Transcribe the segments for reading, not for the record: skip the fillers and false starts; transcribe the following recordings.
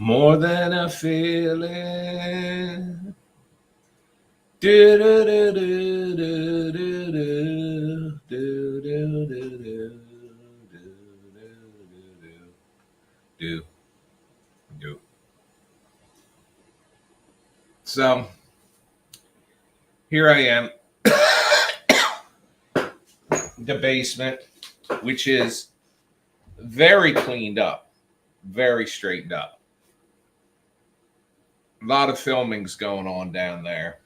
More than a feeling. Do do do do do do do do do do do. So here I am, the basement, which is very cleaned up, very straightened up. A lot of filming's going on down there.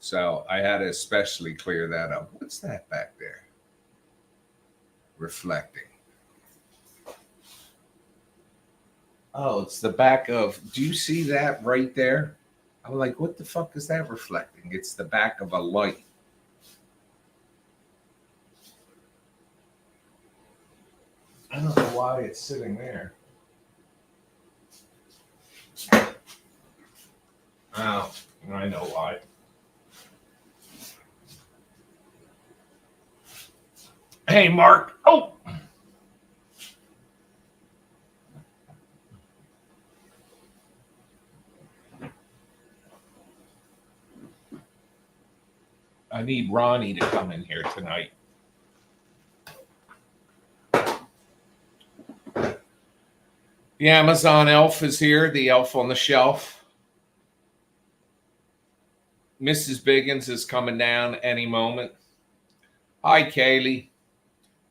So I had to especially clear that up. What's that back there? Reflecting. Oh, it's the back of, do you see that right there? I'm like, what the fuck is that reflecting? It's the back of a light. I don't know why it's sitting there. Oh, I know why. Hey, Mark. Oh. I need Ronnie to come in here tonight. The Amazon elf is here, the elf on the shelf. Mrs. Biggins is coming down any moment. Hi, Kaylee.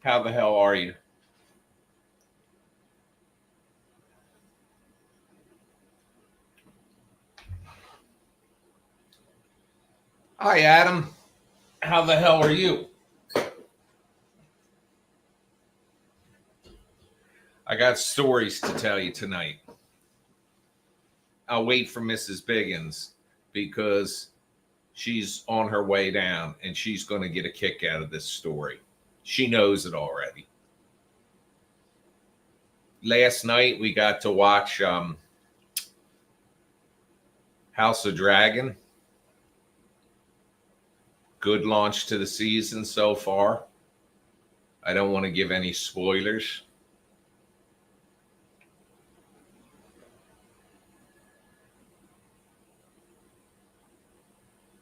How the hell are you? Hi, Adam. How the hell are you? I got stories to tell you tonight. I'll wait for Mrs. Biggins because she's on her way down and she's going to get a kick out of this story. She knows it already. Last night we got to watch House of Dragon. Good launch to the season so far. I don't want to give any spoilers.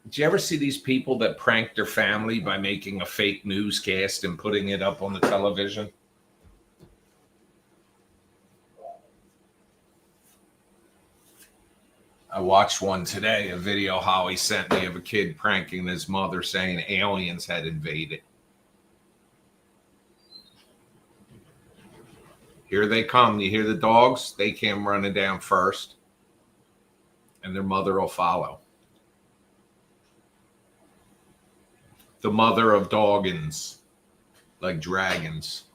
Did you ever see these people that prank their family by making a fake newscast and putting it up on the television? I watched one today, a video Holly sent me of a kid pranking his mother saying aliens had invaded. Here they come. You hear the dogs? They came running down first, and their mother will follow. The mother of doggins, like dragons.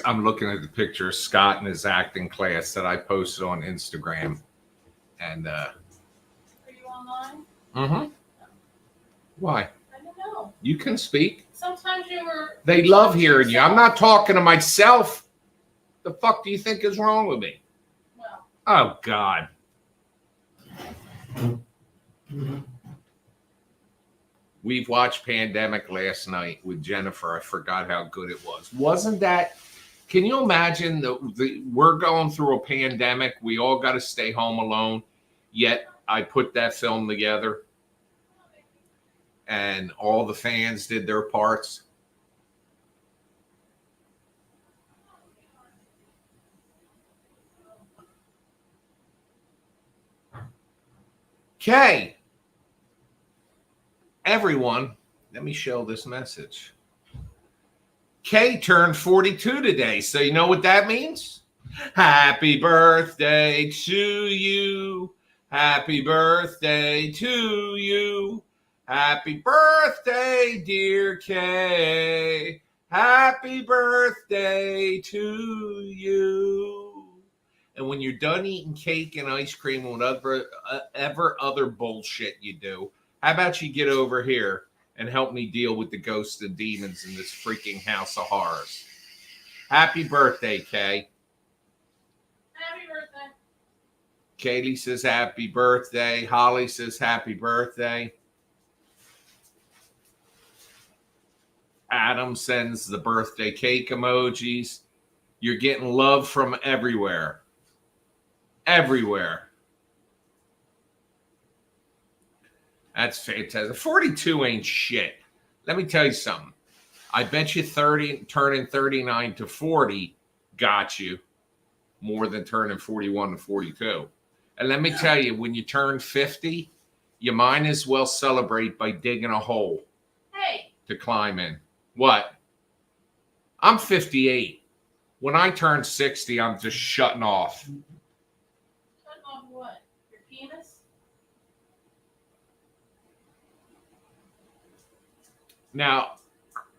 I'm looking at the picture of Scott in his acting class that I posted on Instagram. And Are you online? Mm-hmm. Why? I don't know. You can speak. Sometimes you were. They love hearing you. I'm not talking to myself. The fuck do you think is wrong with me? Well. Oh, God. We've watched Pandemic last night with Jennifer. I forgot how good it was. Wasn't that? Can you imagine we're going through a pandemic. We all got to stay home alone. Yet I put that film together and all the fans did their parts. Okay. Everyone, let me show this message. Kay turned 42 today. So you know what that means? Happy birthday to you. Happy birthday to you. Happy birthday, dear Kay. Happy birthday to you. And when you're done eating cake and ice cream and whatever ever other bullshit you do, how about you get over here and help me deal with the ghosts and demons in this freaking house of horrors? Happy birthday, Kay. Happy birthday. Katie says happy birthday. Holly says happy birthday. Adam sends the birthday cake emojis. You're getting love from everywhere. Everywhere. That's fantastic. 42 ain't shit. Let me tell you something. I bet you turning 39 to 40 got you more than turning 41 to 42. And let me tell you, when you turn 50, you might as well celebrate by digging a hole Hey. to climb in. What? I'm 58. When I turn 60, I'm just shutting off. Shut off what? Your penis? Now,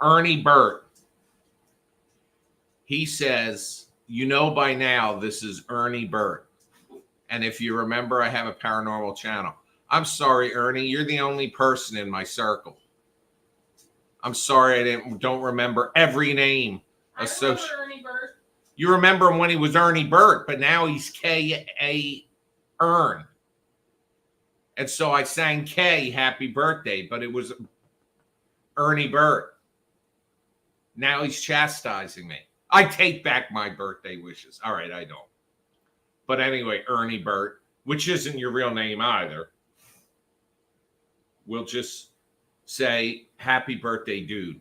Ernie Burt, he says, you know by now this is Ernie Burt. And if you remember, I have a paranormal channel. I'm sorry, Ernie, you're the only person in my circle. I'm sorry I don't remember every name. I remember Ernie Burt. You remember him when he was Ernie Burt, but now he's K.A. Ern. And so I sang K, happy birthday, but it was Ernie Burt. Now he's chastising me. I take back my birthday wishes. All right, I don't. But anyway, Ernie Burt, which isn't your real name either. We'll just say happy birthday, dude.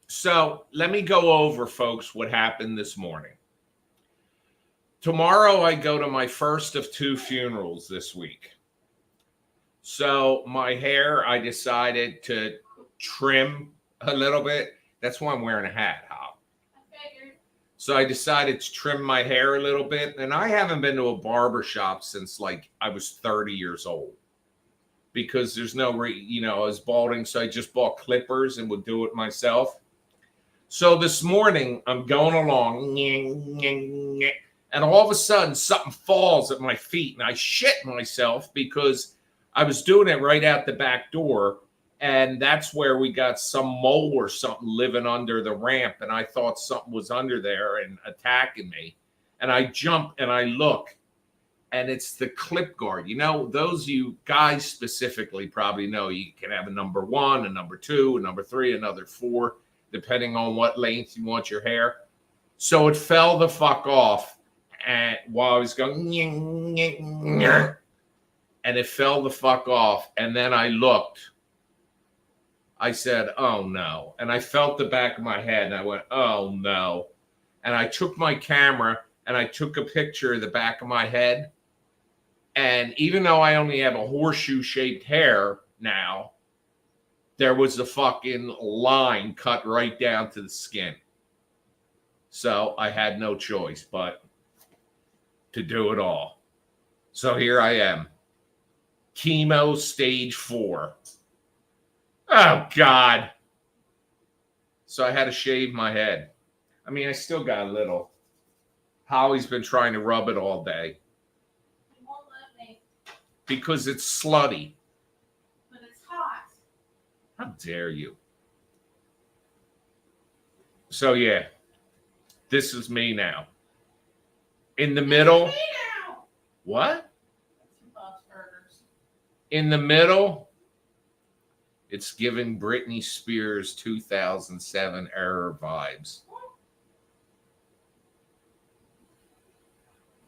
So let me go over, folks, what happened this morning. Tomorrow I go to my first of 2 funerals this week. So my hair, I decided to trim a little bit. That's why I'm wearing a hat, Hal. I figured. So I decided to trim my hair a little bit. And I haven't been to a barber shop since like I was 30 years old. Because there's no, I was balding. So I just bought clippers and would do it myself. So this morning I'm going along. And all of a sudden something falls at my feet. And I shit myself because I was doing it right out the back door. And that's where we got some mole or something living under the ramp. And I thought something was under there and attacking me. And I jump and I look. And it's the clip guard. You know, those you guys specifically probably know you can have a number 1, a number 2, a number 3, another 4, depending on what length you want your hair. So it fell the fuck off. And while I was going, and it fell the fuck off. And then I looked. I said, oh no. And I felt the back of my head and I went, oh no. And I took my camera and I took a picture of the back of my head. And even though I only have a horseshoe shaped hair now, there was a fucking line cut right down to the skin. So I had no choice but to do it all. So here I am. Chemo stage 4. Oh, God. So I had to shave my head. I mean, I still got a little. Holly's been trying to rub it all day. You won't let me. Because it's slutty. But it's hot. How dare you? So, yeah. This is me now. In the middle. It's me now. What? That's Bob's Burgers. In the middle. It's giving Britney Spears 2007 Error vibes.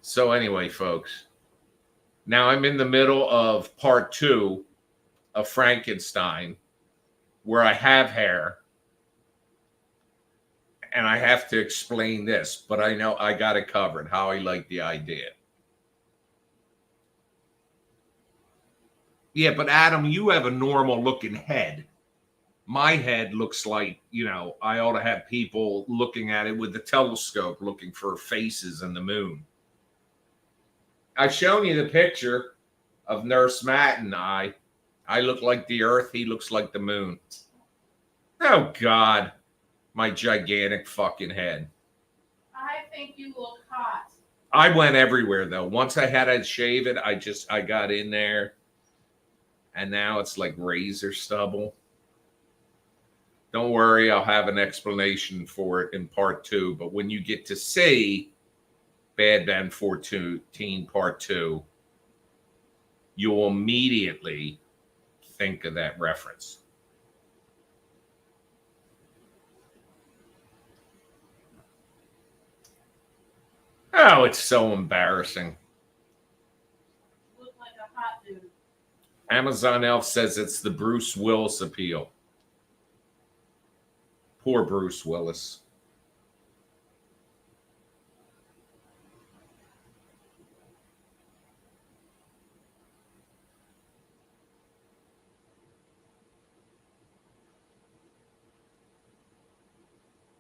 So anyway, folks, now I'm in the middle of part 2 of Frankenstein, where I have hair, and I have to explain this, but I know I got it covered, how I like the idea. Yeah, but Adam, you have a normal looking head. My head looks like, I ought to have people looking at it with the telescope looking for faces in the moon. I've shown you the picture of Nurse Matt and I. I look like the Earth. He looks like the moon. Oh, God. My gigantic fucking head. I think you look hot. I went everywhere, though. Once I had to shave it, I got in there. And now it's like razor stubble. Don't worry, I'll have an explanation for it in part 2. But when you get to see Bad Ben 14 part 2, you'll immediately think of that reference. Oh, it's so embarrassing. You look like a hot dude. Amazon Elf says it's the Bruce Willis appeal. Poor Bruce Willis.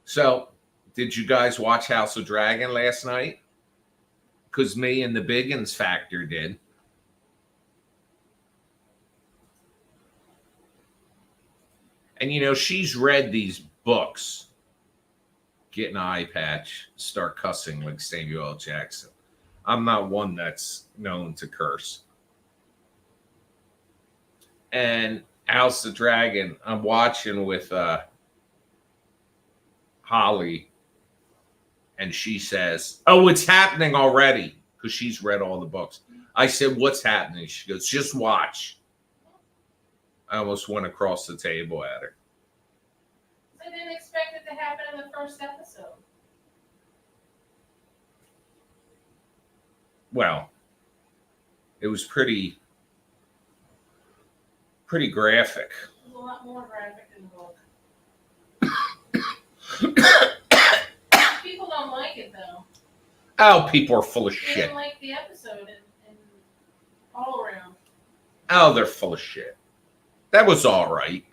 So, did you guys watch House of Dragon last night? Because me and the Biggins Factor did. And you know, she's read these books. Get an eye patch, start cussing like Samuel L. Jackson. I'm not one that's known to curse. And House of Dragon, I'm watching with Holly, and she says, "Oh, it's happening already," because she's read all the books. I said, "What's happening?" She goes, "Just watch." I almost went across the table at her. I didn't expect it to happen in the first episode. Well, it was pretty graphic. It was a lot more graphic in the book. People don't like it though. Oh, people are full of They shit. didn't like the episode and all around. Oh, they're full of shit. That was all right.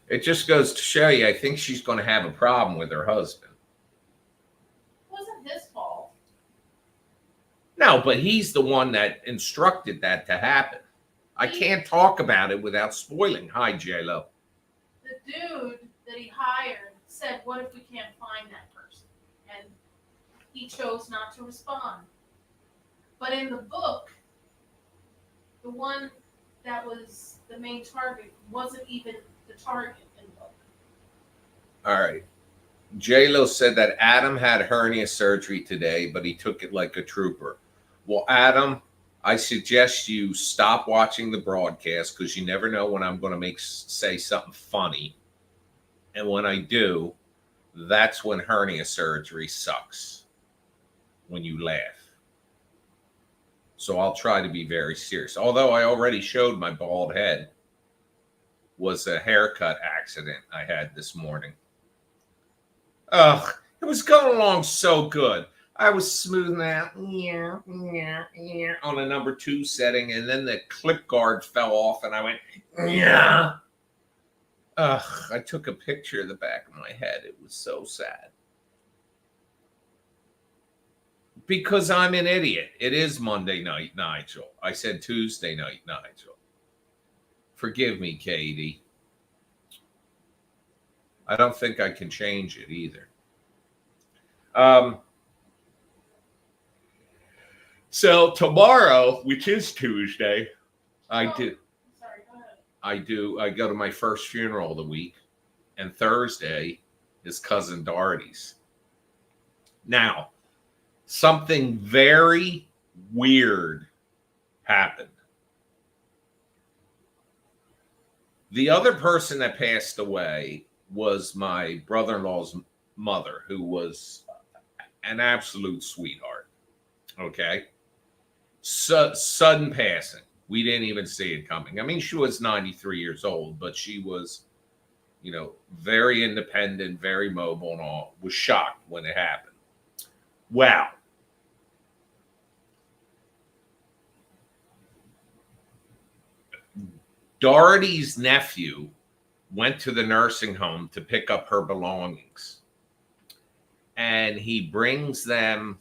It just goes to show you, I think she's going to have a problem with her husband. It wasn't his fault. No, but he's the one that instructed that to happen. I can't talk about it without spoiling. Hi, J-Lo. The dude that he hired said, "What if we can't find that person?" And he chose not to respond. But in the book, the one that was the main target wasn't even the target in the book. All right. J-Lo said that Adam had hernia surgery today, but he took it like a trooper. Well, Adam, I suggest you stop watching the broadcast because you never know when I'm going to say something funny. And when I do, that's when hernia surgery sucks. When you laugh. So I'll try to be very serious. Although I already showed my bald head was a haircut accident I had this morning. Ugh, it was going along so good. I was smoothing out on a number 2 setting, and then the clip guard fell off, and I went, yeah. Ugh, I took a picture of the back of my head. It was so sad. Because I'm an idiot. It is Monday night, Nigel. I said Tuesday night, Nigel. Forgive me, Katie. I don't think I can change it either. So tomorrow, which is Tuesday, I do. Sorry, go ahead. I go to my first funeral of the week, and Thursday is cousin Doherty's. Now, something very weird happened. The other person that passed away was my brother-in-law's mother, who was an absolute sweetheart. Okay. So, sudden passing. We didn't even see it coming. I mean, she was 93 years old, but she was, very independent, very mobile and all. Was shocked when it happened. Wow. Doherty's nephew went to the nursing home to pick up her belongings. And he brings them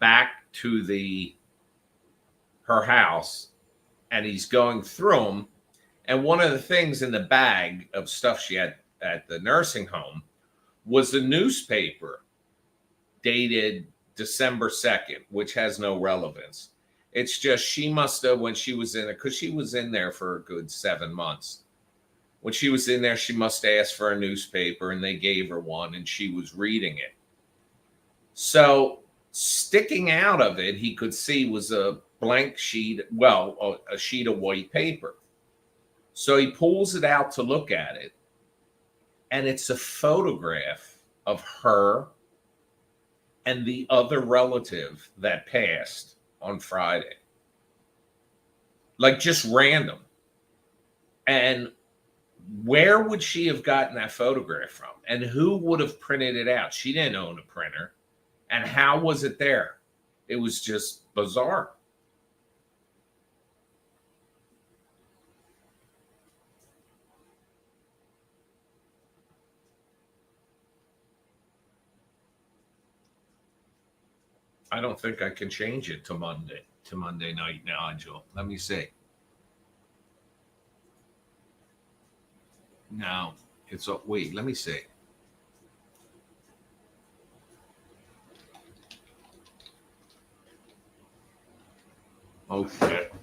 back to her house, and he's going through them. And one of the things in the bag of stuff she had at the nursing home was a newspaper dated December 2nd, which has no relevance. It's just she must have, when she was in it, because she was in there for a good 7 months. When she was in there, she must have asked for a newspaper, and they gave her one, and she was reading it. So sticking out of it, he could see was a blank sheet, well, a sheet of white paper. So he pulls it out to look at it, and it's a photograph of her and the other relative that passed on Friday. Like, just random. And where would she have gotten that photograph from? And who would have printed it out? She didn't own a printer. And how was it there? It was just bizarre. I don't think I can change it to Monday night, Nigel. Let me see. No, it's wait, let me see. Oh shit.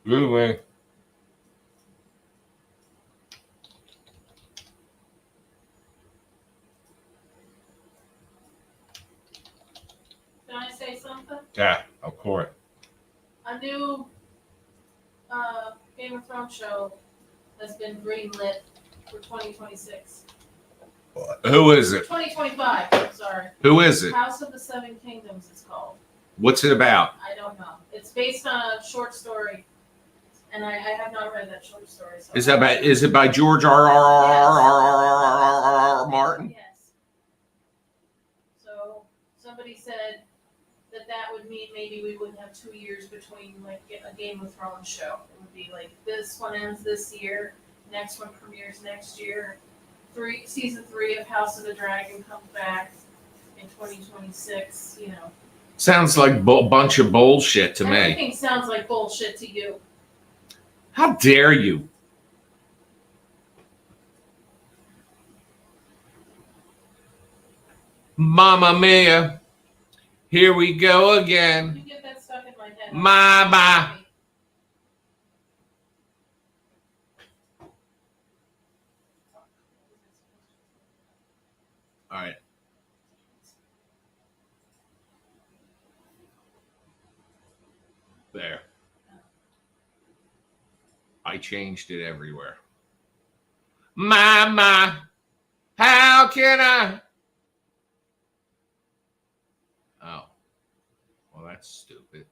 Anyway. Can I say something? Yeah, of course. A new Game of Thrones show has been greenlit for 2026. Who is it? 2025, sorry. Who is it? House of the Seven Kingdoms is called. What's it about? I don't know. It's based on a short story, and I have not read that short story. So Is it by George R. Martin? Yes. So somebody said that would mean maybe we wouldn't have 2 years between like a Game of Thrones show. It would be like this one ends this year, next one premieres next year. Season 3 of House of the Dragon comes back in 2026. You know. Sounds like a bunch of bullshit to me. Everything sounds like bullshit to you. How dare you? Mamma mia. Here we go again. You get that stuck in my head. Mama. All right. There. I changed it everywhere. Mama, how can I? Oh, well, that's stupid.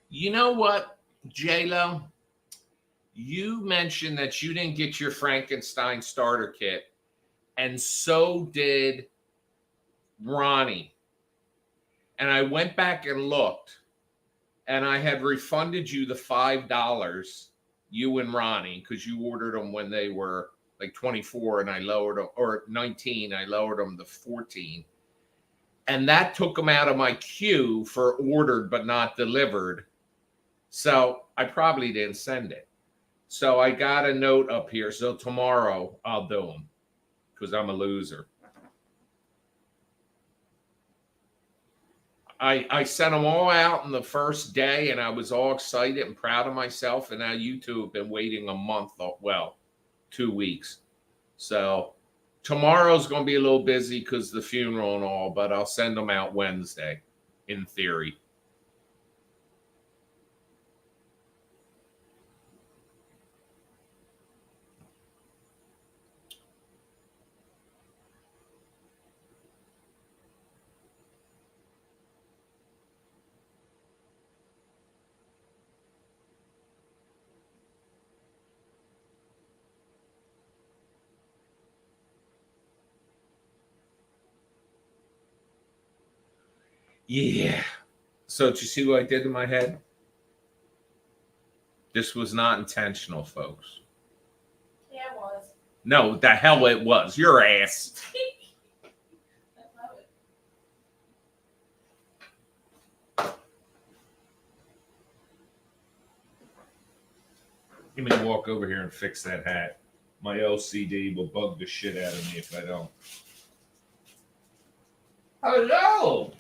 You know what, J-Lo? You mentioned that you didn't get your Frankenstein starter kit, and so did Ronnie. And I went back and looked, and I had refunded you the $5, you and Ronnie, because you ordered them when they were like 24, and I lowered them, or 19, I lowered them to 14. And that took them out of my queue for ordered but not delivered. So I probably didn't send it. So I got a note up here. So tomorrow I'll do them because I'm a loser. I sent them all out in the first day, and I was all excited and proud of myself. And now you two have been waiting a month, well, 2 weeks. So Tomorrow's going to be a little busy because the funeral and all, but I'll send them out Wednesday, in theory. Yeah. So, did you see what I did to my head? This was not intentional, folks. Yeah, it was. No, the hell it was. Your ass. I love it. Let me walk over here and fix that hat. My OCD will bug the shit out of me if I don't. Hello.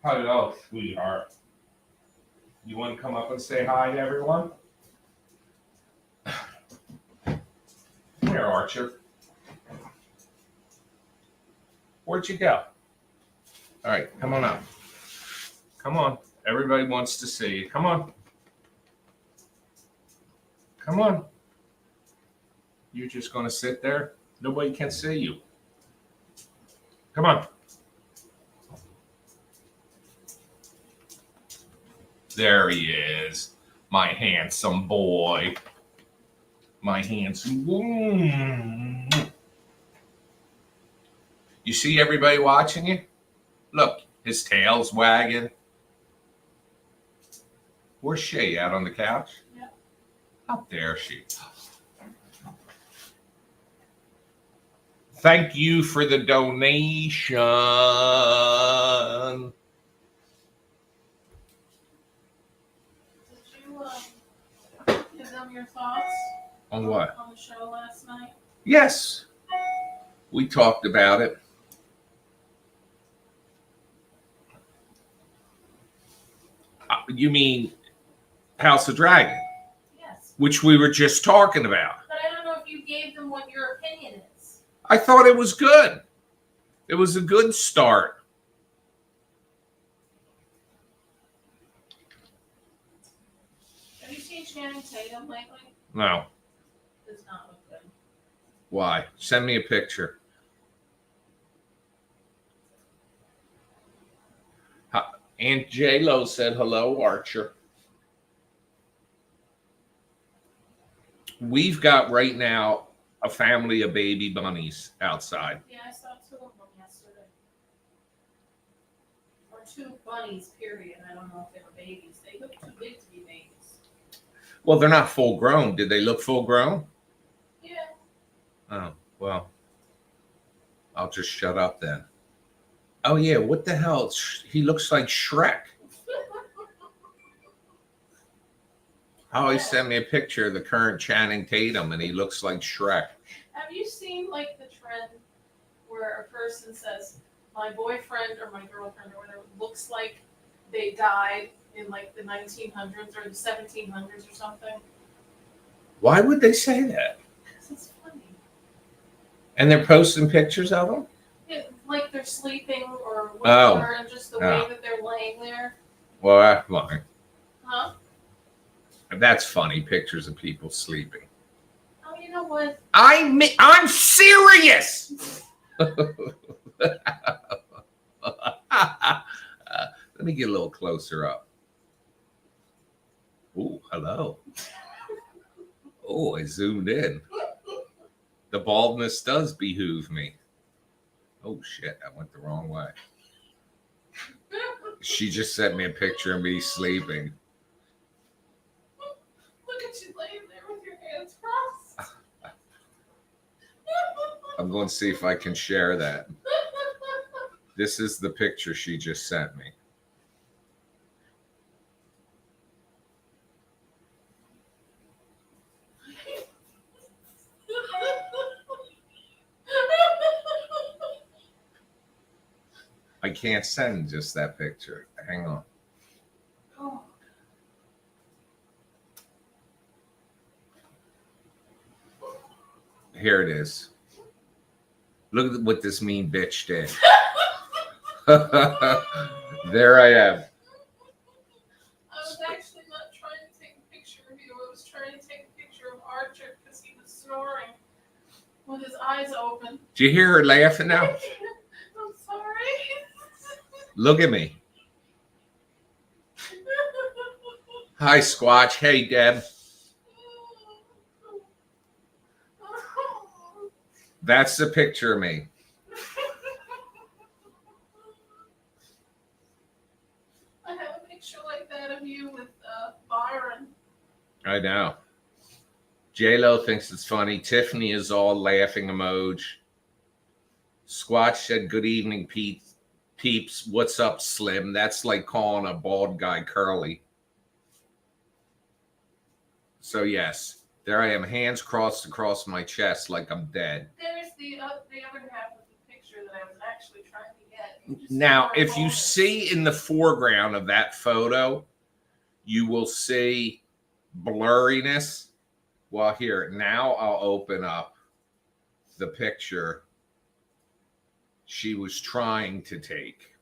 Hello, sweetheart. You want to come up and say hi to everyone? Come here, Archer. Where'd you go? All right, come on up. Come on. Everybody wants to see you. Come on. Come on. You're just going to sit there? Nobody can see you. Come on. There he is. My handsome boy. My handsome boy. You see everybody watching you? Look, his tail's wagging. Where's she? Out on the couch? Yep. How dare she? Thank you for the donation. Did you give them your thoughts On what? on the show last night? Yes. We talked about it. You mean House of Dragon, Yes. which we were just talking about. But I don't know if you gave them what your opinion is. I thought it was good. It was a good start. Have you seen Channing Tatum lately? No. Does not look good. Why? Send me a picture. Aunt J-Lo said hello, Archer. We've got right now a family of baby bunnies outside. Yeah, I saw 2 of them yesterday. Or 2 bunnies, period. I don't know if they were babies. They look too big to be babies. Well, they're not full grown. Did they look full grown? Yeah. Oh, well, I'll just shut up then. Oh, yeah, what the hell? He looks like Shrek. Holly sent me a picture of the current Channing Tatum, and he looks like Shrek. Have you seen like the trend where a person says, my boyfriend or my girlfriend or whatever looks like they died in like the 1900s or the 1700s or something? Why would they say that? Because it's funny. And they're posting pictures of them? Like they're sleeping or Oh. whatever, and just the way that they're laying there. Well, that's funny. Huh? That's funny, pictures of people sleeping. Oh, you know what? I'm serious! Let me get a little closer up. Oh, hello. Oh, I zoomed in. The baldness does behoove me. Oh, shit, I went the wrong way. She just sent me a picture of me sleeping. Look at you laying there with your hands crossed. I'm going to see if I can share that. This is the picture she just sent me. I can't send just that picture. Hang on. Oh. Here it is. Look at what this mean bitch did. There I am. I was actually not trying to take a picture of you. I was trying to take a picture of Archer because he was snoring with his eyes open. Do you hear her laughing now? I'm sorry. Look at me. Hi, Squatch. Hey, Deb. That's the picture of me. I have a picture like that of you with Byron. I know. J-Lo thinks it's funny. Tiffany is all laughing emoji. Squatch said, good evening, peeps. What's up, Slim? That's like calling a bald guy curly. So, yes, there I am, hands crossed across my chest like I'm dead. There's the other half of the picture that I was actually trying to get. Now, if you see in the foreground of that photo, you will see blurriness. Well, here, now I'll open up the picture she was trying to take.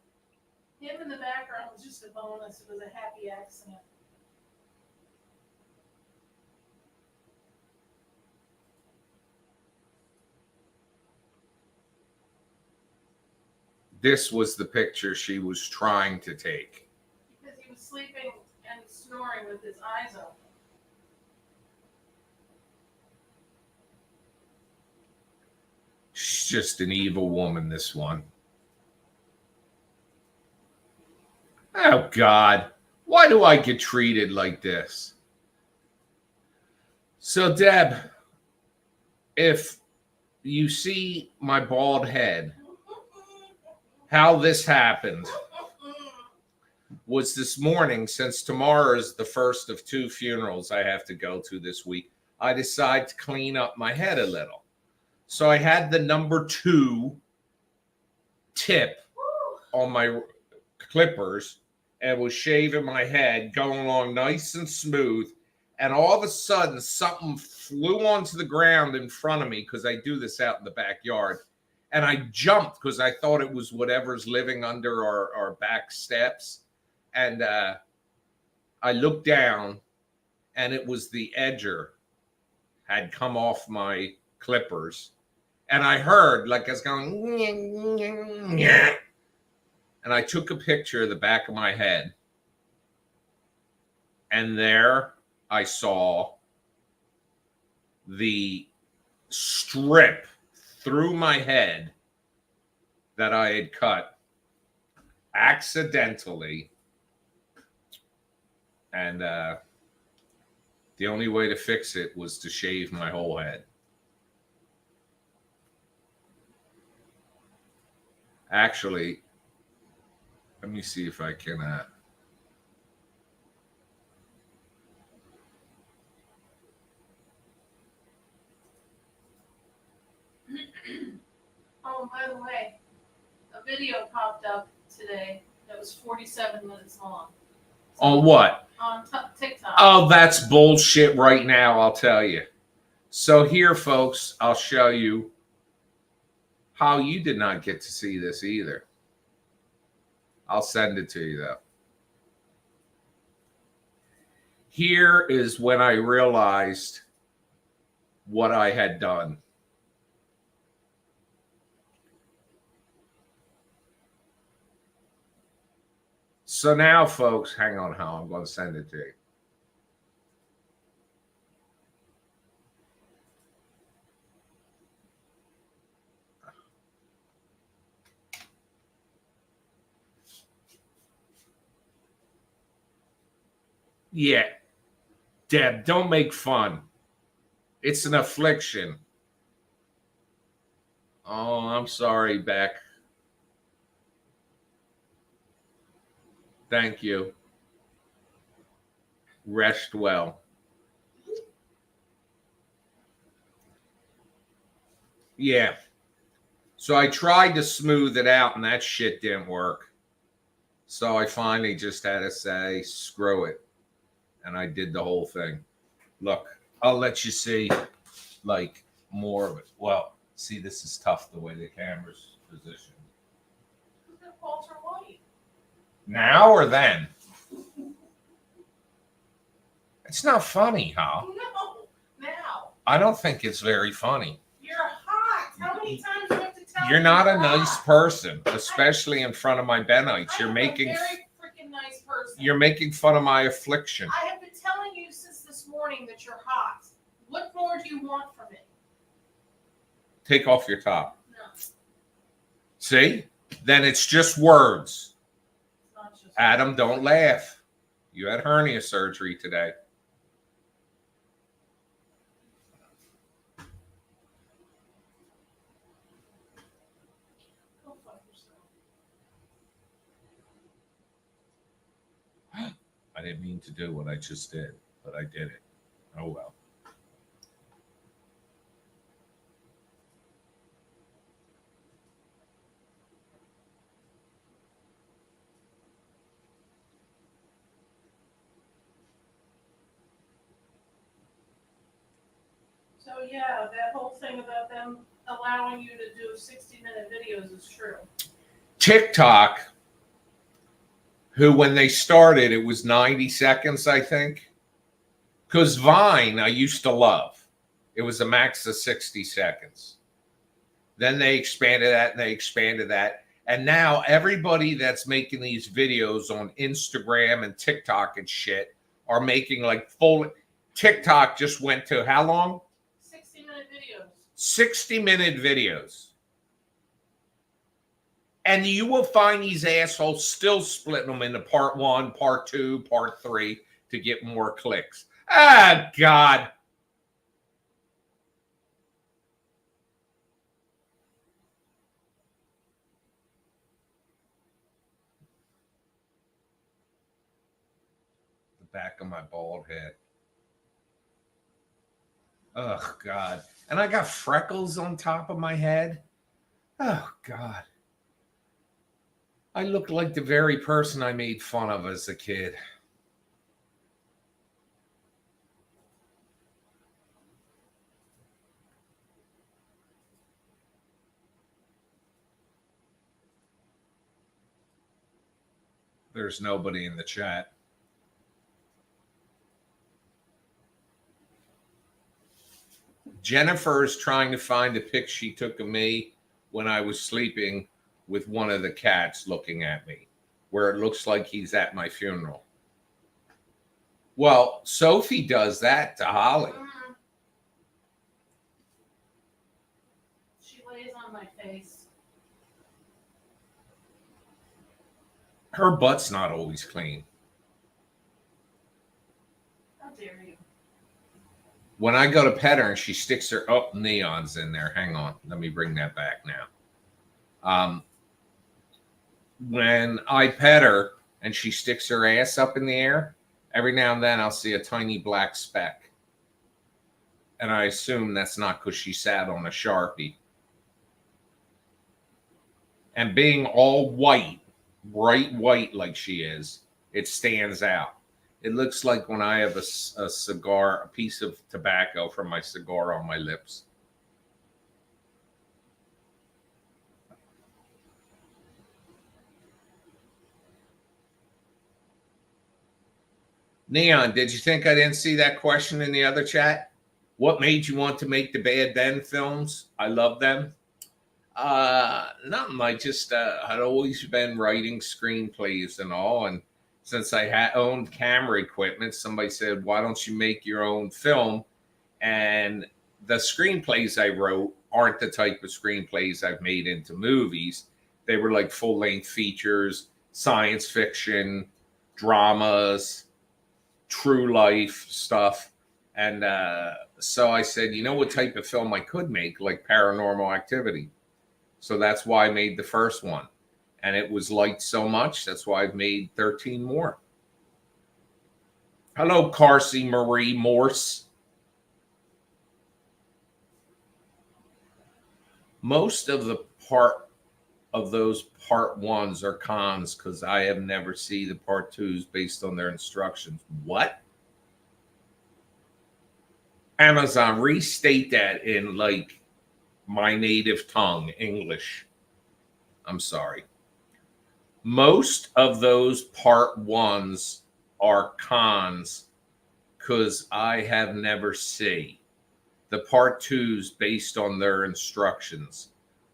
Him in the background was just a bonus. It was a happy accident. This was the picture she was trying to take. Because he was sleeping and snoring with his eyes open. She's just an evil woman, this one. Oh, God. Why do I get treated like this? So, Deb, if you see my bald head, how this happened was this morning, since tomorrow is the first of 2 funerals I have to go to this week, I decided to clean up my head a little. So I had the number 2 tip on my clippers and was shaving my head, going along nice and smooth. And all of a sudden, something flew onto the ground in front of me because I do this out in the backyard. And I jumped because I thought it was whatever's living under our back steps. And I looked down, and it was the edger had come off my clippers. And I heard, like I was going, and I took a picture of the back of my head. And there I saw the strip through my head that I had cut accidentally. And the only way to fix it was to shave my whole head. Actually, let me see if I can. Oh, by the way, a video popped up today that was 47 minutes long. So On what? On TikTok. Oh, that's bullshit right now, I'll tell you. So here, folks, I'll show you how you did not get to see this either. I'll send it to you, though. Here is when I realized what I had done. So now, folks, hang on how I'm going to send it to you. Yeah. Deb, don't make fun. It's an affliction. Oh, I'm sorry, Beck. Thank you. Rest well. Yeah. So I tried to smooth it out, and that shit didn't work. So I finally just had to say, screw it. And I did the whole thing. Look, I'll let you see, like, more of it. Well, see, this is tough the way the camera's positioned. Who's gonna Walter White? Now or then? It's not funny, huh? No, now. I don't think it's very funny. You're hot. How many times do I have to tell you? You're not a hot? nice person, especially in front of my Benites. I'm a very freaking nice person. You're making fun of my affliction. I have been telling you since this morning that you're hot. What more do you want from me? Take off your top. No. See? Then it's just words. It's not just Adam, don't laugh. You had hernia surgery today. Go fuck yourself. I didn't mean to do what I just did, but I did it. Oh well. So yeah, that whole thing about them allowing you to do 60-minute videos is true. TikTok, who when they started, it was 90 seconds, I think. Because Vine, I used to love. It was a max of 60 seconds. Then they expanded that and they expanded that. And now everybody that's making these videos on Instagram and TikTok and shit are making like full. TikTok just went to how long? 60-minute videos. 60-minute videos. And you will find these assholes still splitting them into part 1, part 2, part 3 to get more clicks. Ah, God. The back of my bald head. Oh, God. And I got freckles on top of my head. Oh, God. I look like the very person I made fun of as a kid. There's nobody in the chat. Jennifer is trying to find a pic she took of me when I was sleeping with one of the cats looking at me, where it looks like he's at my funeral. Well, Sophie does that to Holly. Mm. She lays on my face. Her butt's not always clean. How dare you? When I go to pet her and she sticks her, oh, Neon's in there. Hang on. Let me bring that back now. When I pet her and she sticks her ass up in the air, every now and then I'll see a tiny black speck. And I assume that's not because she sat on a Sharpie. And being all white, bright white like she is, it stands out. It looks like when I have a cigar, a piece of tobacco from my cigar on my lips. Neon, did you think I didn't see that question in the other chat? What made you want to make the Bad Ben films? I love them. Nothing. I just had always been writing screenplays and all, and since I had owned camera equipment, somebody said, "Why don't you make your own film?" And the screenplays I wrote aren't the type of screenplays I've made into movies. They were like full-length features, science fiction, dramas, true life stuff. And so I said, you know what type of film I could make? Like Paranormal Activity. So that's why I made the first one. And it was liked so much, that's why I've made 13 more. Hello, Carsey Marie Morse. Most of the part of those part ones are cons because I have never seen the part twos based on their instructions. What? Amazon, restate that in like my native tongue, English. I'm sorry. Most of those part ones are cons because I have never seen the part twos based on their instructions.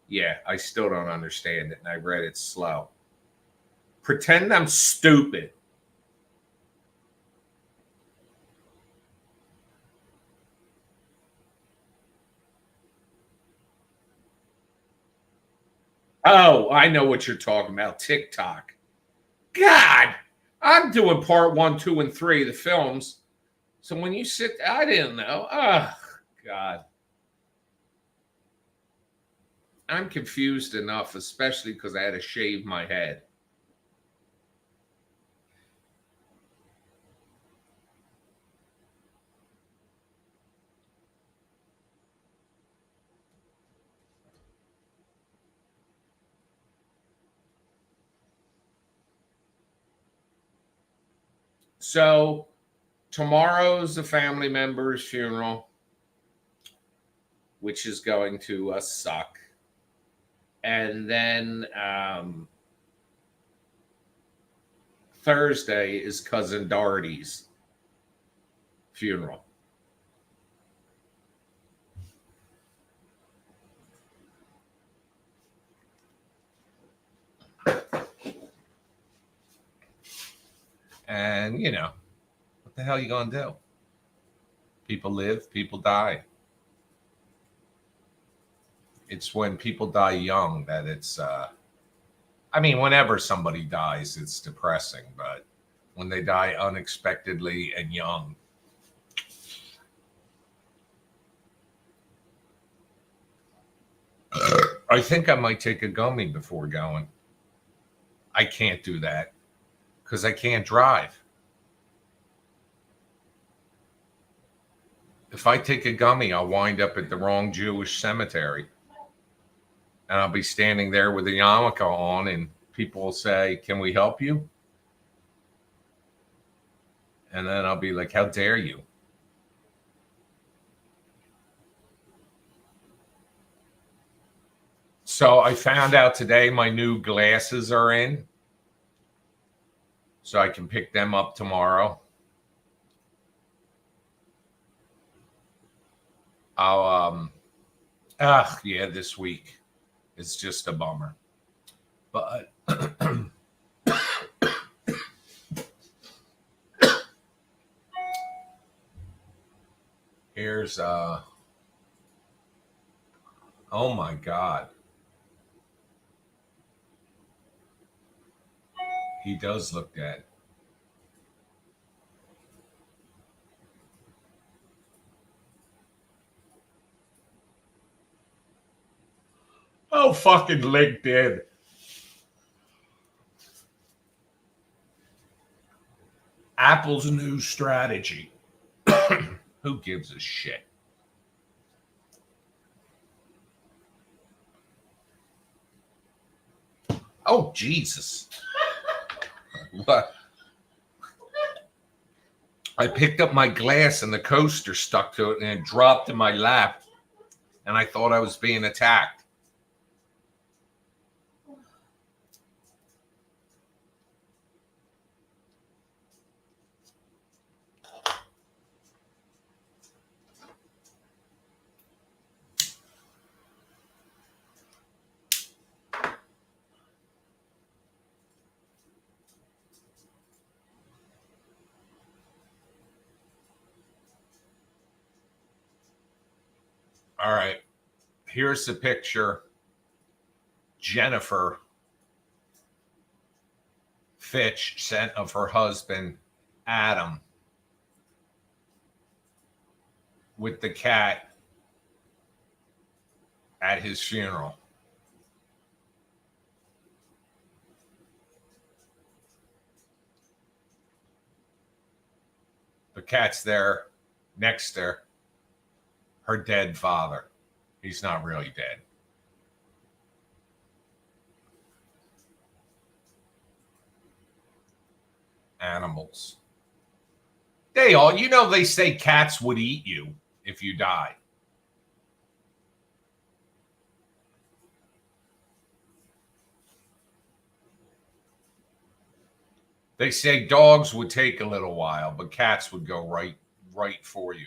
Yeah, I still don't understand it, and I read it slow. Pretend I'm stupid. Oh, I know what you're talking about. TikTok. God, I'm doing part one, two, and three of the films. So when you sit, I didn't know. Oh, God. I'm confused enough, especially because I had to shave my head. So tomorrow's a family member's funeral, which is going to suck. And then Thursday is cousin Darty's funeral. And what the hell are you gonna do? People live, people die. It's when people die young that it's I mean, whenever somebody dies, it's depressing, but when they die unexpectedly and young. I think I might take a gummy before going. I can't do that because I can't drive. If I take a gummy, I'll wind up at the wrong Jewish cemetery. And I'll be standing there with a yarmulke on, and people will say, "Can we help you?" And then I'll be like, "How dare you?" So I found out today my new glasses are in, so I can pick them up tomorrow. I'll yeah, this week it's just a bummer. But here's oh my God. He does look dead. Oh, fucking LinkedIn. Apple's new strategy. Who gives a shit? Oh, Jesus. What? I picked up my glass and the coaster stuck to it and it dropped in my lap. And I thought I was being attacked. All right. Here's the picture. Jennifer Fitch sent of her husband, Adam, with the cat at his funeral. The cat's there next to her dead father. He's not really dead. animals. They all, they say cats would eat you if you die. They say dogs would take a little while, but cats would go right for you.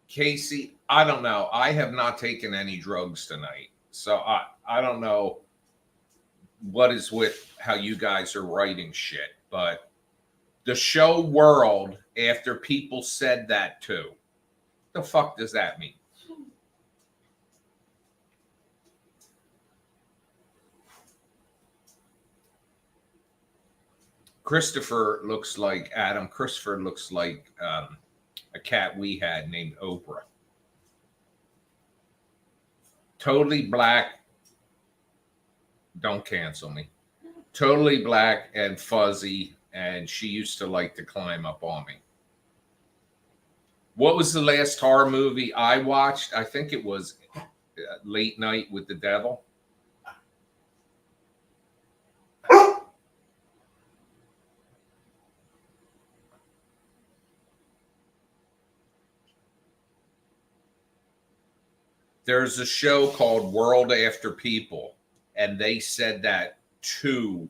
Casey, I don't know. I have not taken any drugs tonight. So I don't know what is with how you guys are writing shit, but the show world after people said that too. The fuck does that mean? Christopher looks like Adam. Christopher looks like a cat we had named Oprah. Totally black. Don't cancel me. Totally black and fuzzy, and she used to like to climb up on me. What was the last horror movie I watched? I think it was Late Night with the Devil. There's a show called World After People, and they said that too.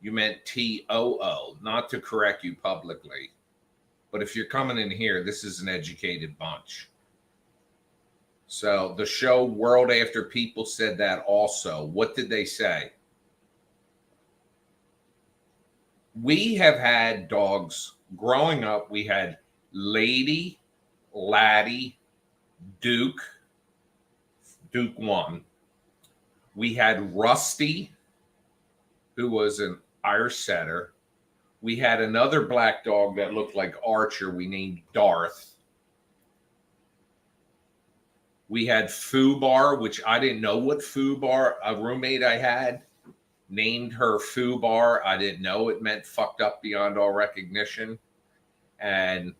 You meant TOO, not to correct you publicly. But if you're coming in here, this is an educated bunch. So the show World After People said that also. What did they say? We have had dogs growing up. We had Lady, Laddie, Duke 1. We had Rusty, who was an Irish setter. We had another black dog that looked like Archer. We named Darth. We had Fubar, which I didn't know what Fubar, a roommate I had named her Fubar. I didn't know it meant fucked up beyond all recognition. And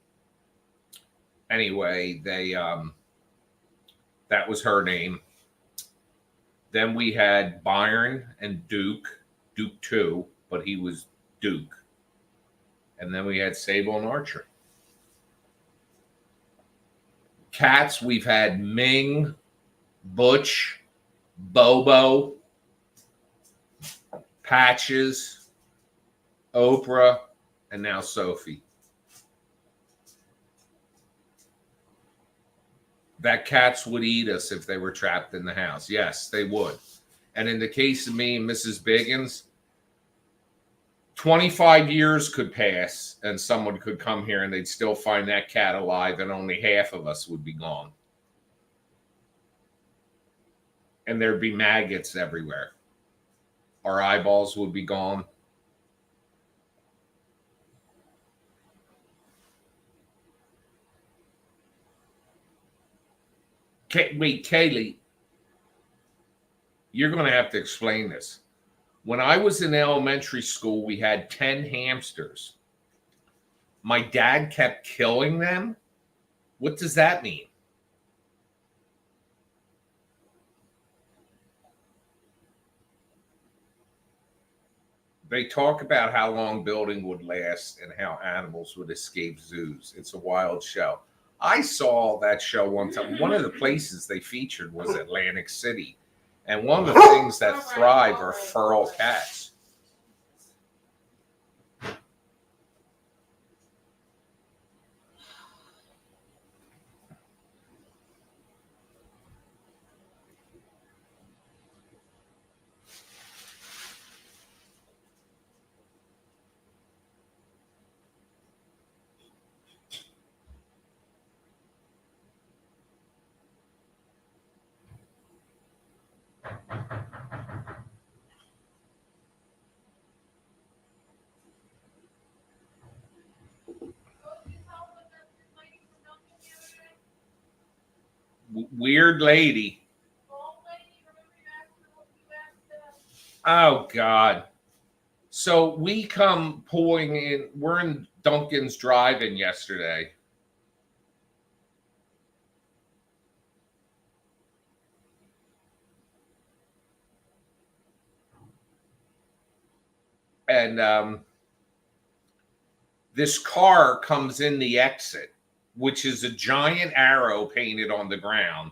anyway, that was her name. Then we had Byron and Duke 2, but he was Duke. And then we had Sable and Archer. Cats, we've had Ming, Butch, Bobo, Patches, Oprah, and now Sophie. That cats would eat us if they were trapped in the house. Yes, they would. And in the case of me and Mrs. Biggins, 25 years could pass and someone could come here and they'd still find that cat alive and only half of us would be gone. And there'd be maggots everywhere. Our eyeballs would be gone. Wait, Kaylee, you're going to have to explain this. When I was in elementary school, we had 10 hamsters. My dad kept killing them. What does that mean? They talk about how long building would last and how animals would escape zoos. It's a wild show. I saw that show one time. One of the places they featured was Atlantic City. And one of the things that thrive are feral cats. Weird lady. Oh, God. So we come pulling in. We're in Duncan's drive-in yesterday. And this car comes in the exit, which is a giant arrow painted on the ground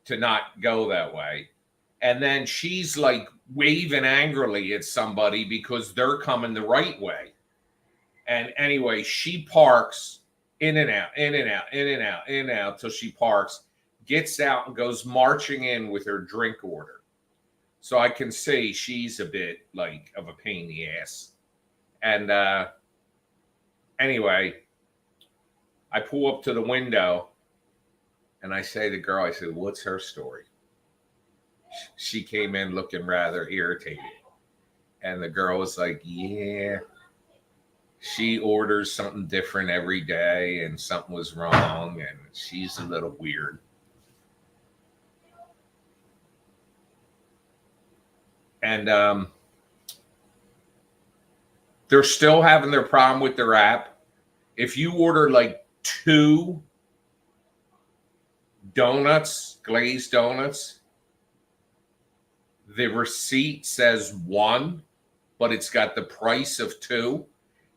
to not go that way. And then she's like waving angrily at somebody because they're coming the right way. And anyway, she parks in and out, in and out, in and out, in and out till she parks, gets out and goes marching in with her drink order. So I can see she's a bit like of a pain in the ass. And anyway, I pull up to the window and I say to the girl, I said, what's her story? She came in looking rather irritated. And the girl was like, yeah, she orders something different every day and something was wrong and she's a little weird. And they're still having their problem with their app. If you order like 2 donuts, glazed donuts, the receipt says 1, but it's got the price of 2,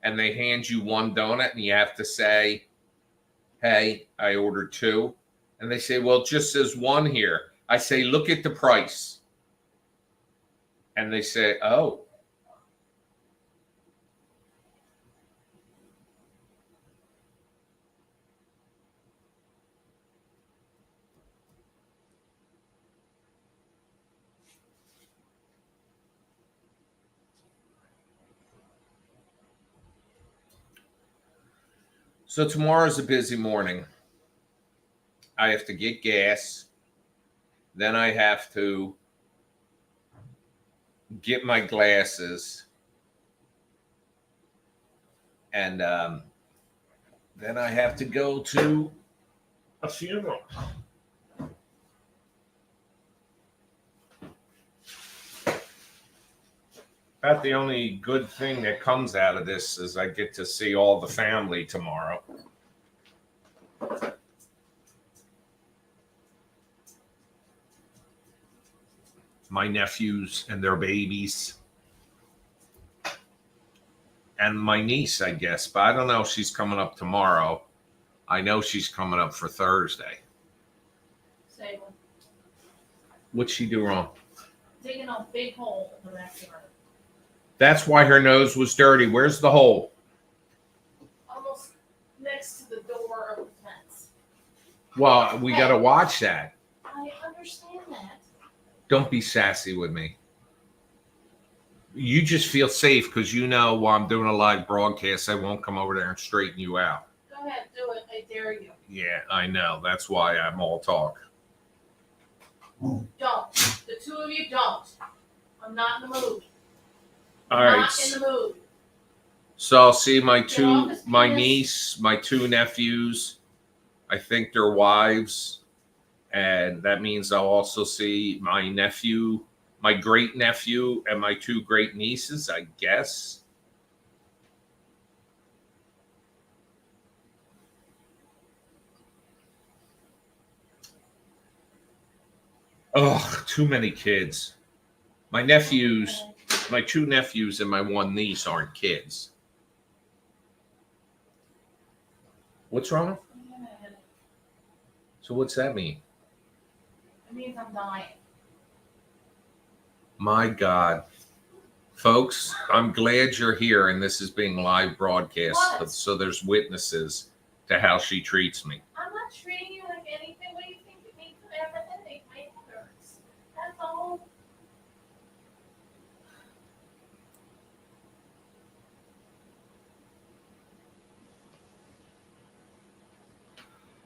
and they hand you 1 donut and you have to say, hey, I ordered 2. And they say, well, it just says 1 here. I say, look at the price. And they say, oh. So tomorrow's a busy morning. I have to get gas. Then I have to get my glasses. And then I have to go to a funeral. About the only good thing that comes out of this is I get to see all the family tomorrow. My nephews and their babies. And my niece, I guess. But I don't know if she's coming up tomorrow. I know she's coming up for Thursday. Say one. What'd she do wrong? Digging a big hole in the backyard. That's why her nose was dirty. Where's the hole? Almost next to the door of the fence. Well, we got to watch that. I understand that. Don't be sassy with me. You just feel safe because you know while I'm doing a live broadcast, I won't come over there and straighten you out. Go ahead, do it. I dare you. Yeah, I know. That's why I'm all talk. Don't. The 2 of you don't. I'm not in the mood. All right. Not in the mood. So I'll see my niece, my 2 nephews. I think they're wives. And that means I'll also see my nephew, my great nephew, and my 2 great nieces, I guess. Oh, too many kids. My nephews, my 2 nephews and my 1 niece aren't kids. What's wrong? So what's that mean? It means I'm dying. My God. Folks, I'm glad you're here and this is being live broadcast. What? So there's witnesses to how she treats me. I'm not treating you like anything. What do you think it means? I have a headache. My head hurts. That's all.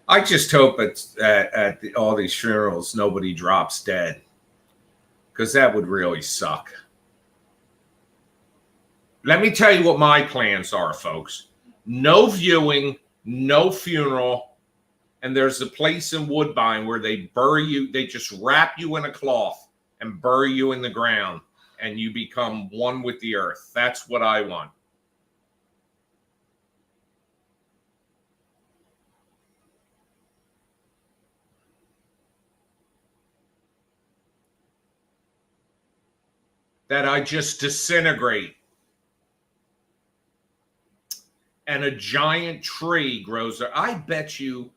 I just hope at all these funerals, nobody drops dead. Because that would really suck. Let me tell you what my plans are, folks. No viewing, no funeral. And there's a place in Woodbine where they bury you. They just wrap you in a cloth and bury you in the ground. and you become one with the earth. That's what I want. That I just disintegrate and a giant tree grows there. I bet you,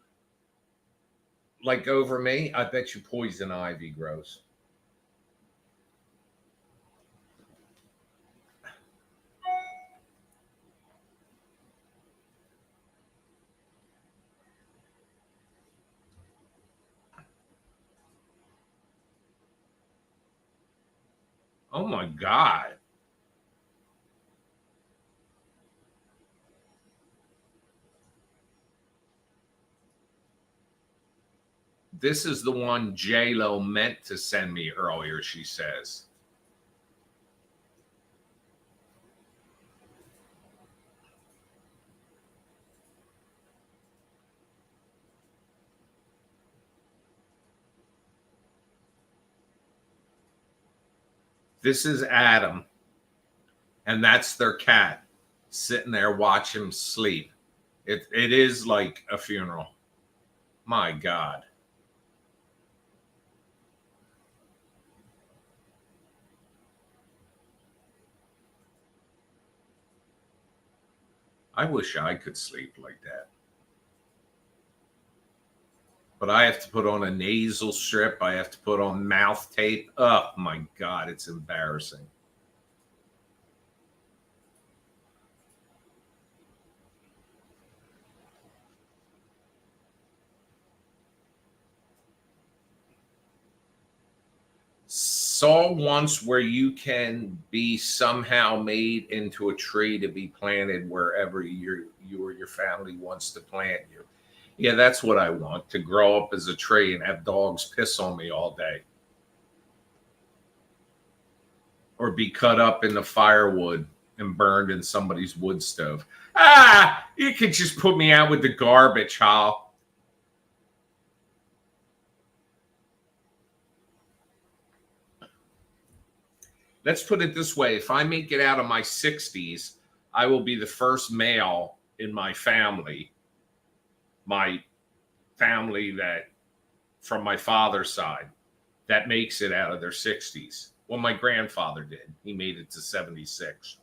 like over me, I bet you poison ivy grows. Oh my God. This is the one J-Lo meant to send me earlier, she says. This is Adam, and that's their cat sitting there watching him sleep. It is like a funeral. My God. I wish I could sleep like that. But I have to put on a nasal strip. I have to put on mouth tape. Oh my God, it's embarrassing. Saw once where you can be somehow made into a tree to be planted wherever you or your family wants to plant you. Yeah, that's what I want, to grow up as a tree and have dogs piss on me all day. Or be cut up in the firewood and burned in somebody's wood stove. Ah, you could just put me out with the garbage, Hal. Let's put it this way. If I make it out of my 60s, I will be the first male in my family that from my father's side that makes it out of their 60s. Well, my grandfather did. He made it to 76.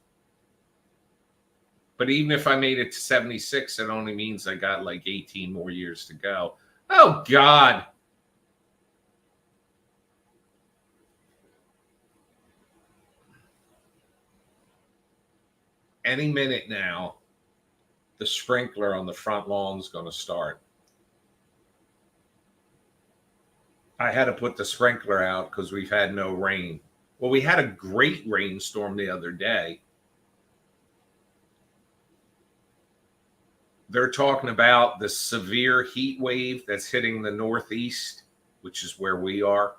But even if I made it to 76, it only means I got like 18 more years to go. Oh, God. Any minute now, the sprinkler on the front lawn is going to start. I had to put the sprinkler out because we've had no rain. Well, we had a great rainstorm the other day. They're talking about the severe heat wave that's hitting the Northeast, which is where we are,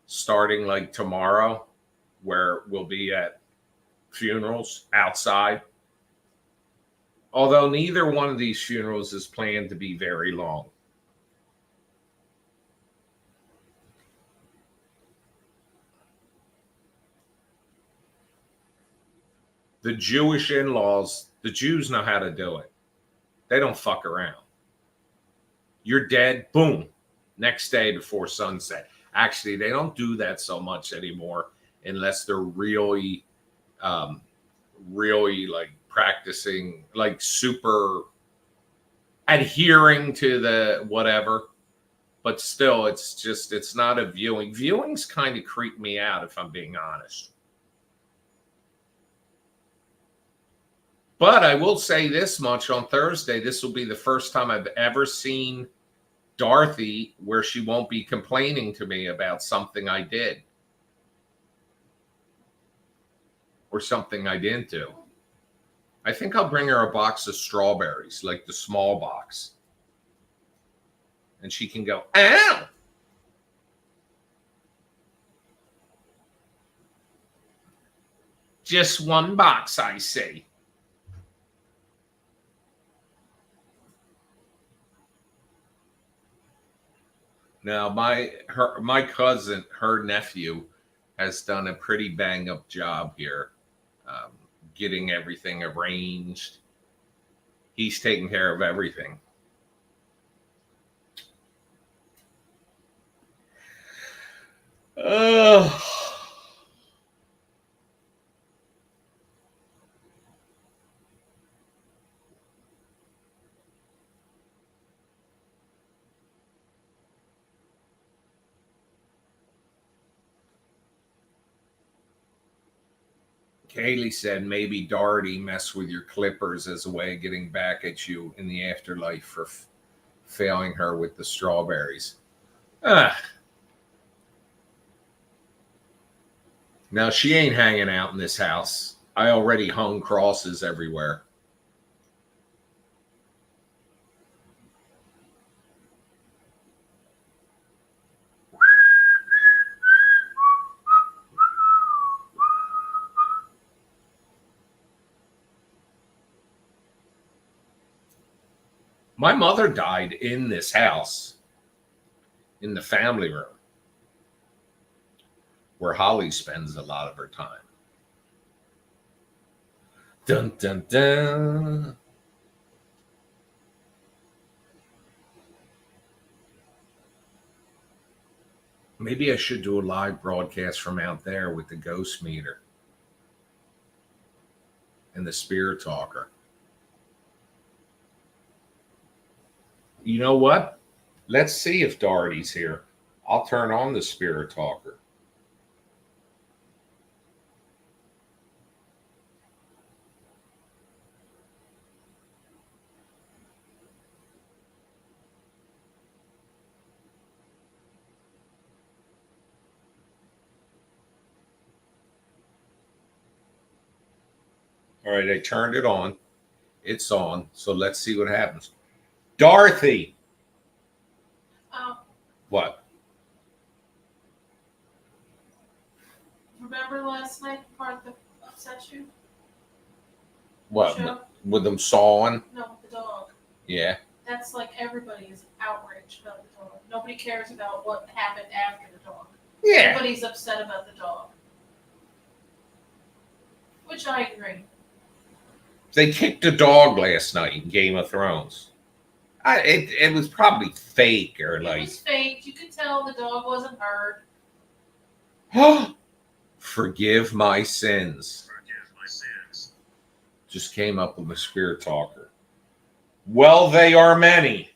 starting like tomorrow, where we'll be at funerals outside. Although neither one of these funerals is planned to be very long. The Jewish in-laws, the Jews know how to do it. They don't fuck around. You're dead, boom, next day before sunset. Actually, they don't do that so much anymore unless they're really, really like practicing, like super adhering to the whatever. But still, it's not a viewing. Viewings kind of creep me out if I'm being honest. But I will say this much: on Thursday, this will be the first time I've ever seen Dorothy where she won't be complaining to me about something I did or something I didn't do. I think I'll bring her a box of strawberries, like the small box. And she can go, ow! Just one box, I see. Now, my cousin, her nephew, has done a pretty bang up job here, um, getting everything arranged. He's taking care of everything. Oh. Kaylee said maybe Doherty messed with your clippers as a way of getting back at you in the afterlife for failing her with the strawberries. Ah. Now, she ain't hanging out in this house. I already hung crosses everywhere. My mother died in this house, in the family room, where Holly spends a lot of her time. Dun, dun, dun. Maybe I should do a live broadcast from out there with the ghost meter and the spirit talker. You know what? Let's see if Doherty's here. I'll turn on the spirit talker. All right, I turned it on. It's on. So let's see what happens. Dorothy. Oh, What? remember last night the part that upset you? What? Sure. With them sawing? No, with the dog. Yeah. That's like everybody is outraged about the dog. Nobody cares about what happened after the dog. Yeah. Everybody's upset about the dog. Which I agree. They kicked a dog last night in Game of Thrones. It was probably fake or It like. was fake. You could tell the dog wasn't hurt. Forgive my sins. Just came up with a spirit talker. Well, they are many.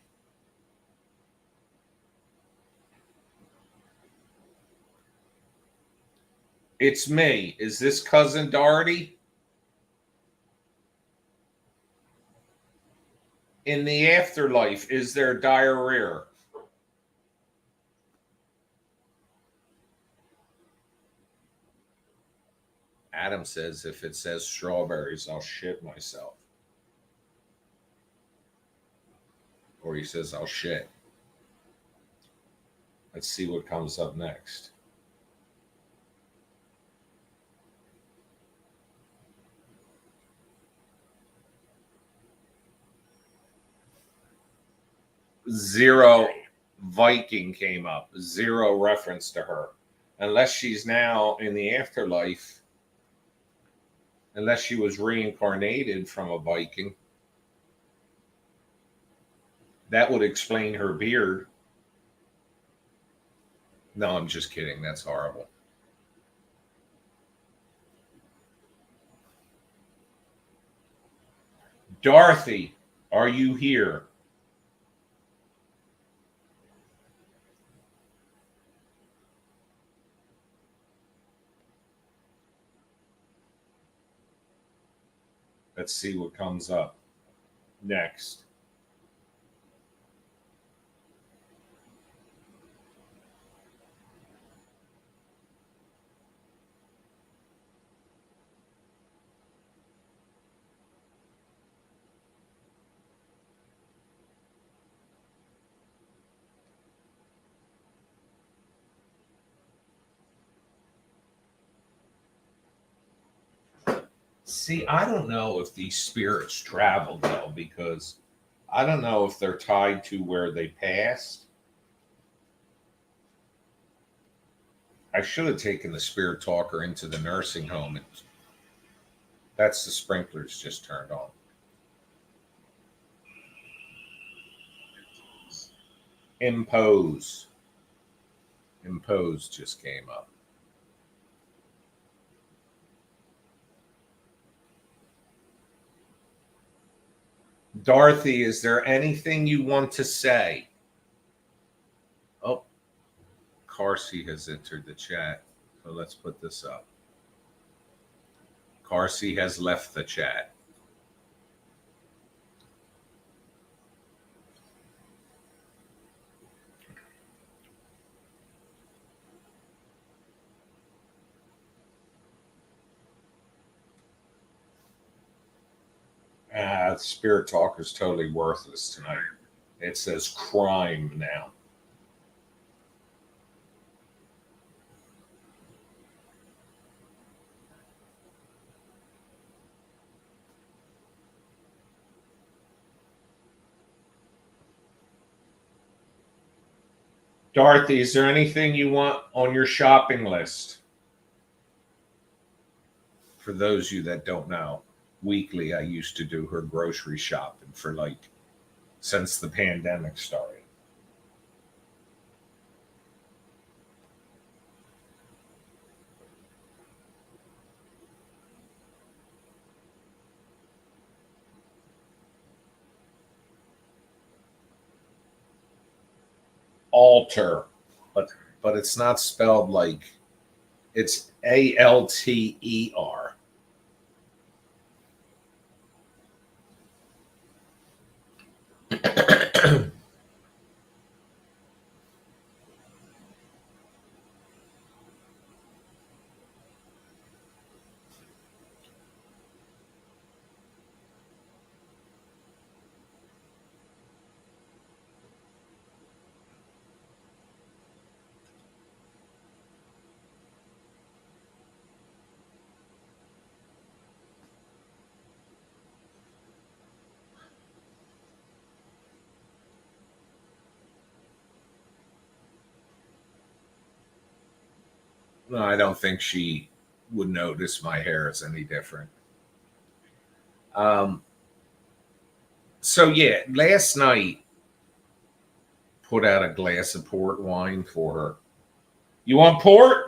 It's me. Is this cousin Doherty? In the afterlife, is there diarrhea? Adam says if it says strawberries, I'll shit myself. Or he says I'll shit. Let's see what comes up next. Zero Viking came up. Zero reference to her. Unless she's now in the afterlife. Unless she was reincarnated from a Viking. That would explain her beard. No, I'm just kidding. That's horrible. Dorothy, are you here? Let's see what comes up next. See, I don't know if these spirits travel though, because I don't know if they're tied to where they passed. I should have taken the spirit talker into the nursing home. That's the sprinklers just turned on. Impose. Impose just came up. Dorothy, is there anything you want to say? Oh, Carsey has entered the chat. So let's put this up. Carsey has left the chat. Spirit Talker's totally worthless tonight. It says crime now. Dorothy, is there anything you want on your shopping list? For those of you that don't know, weekly I used to do her grocery shopping for since the pandemic started. Alter, but it's not spelled like it's Alter. No, I don't think she would notice my hair is any different. So yeah, last night put out a glass of port wine for her. You want port?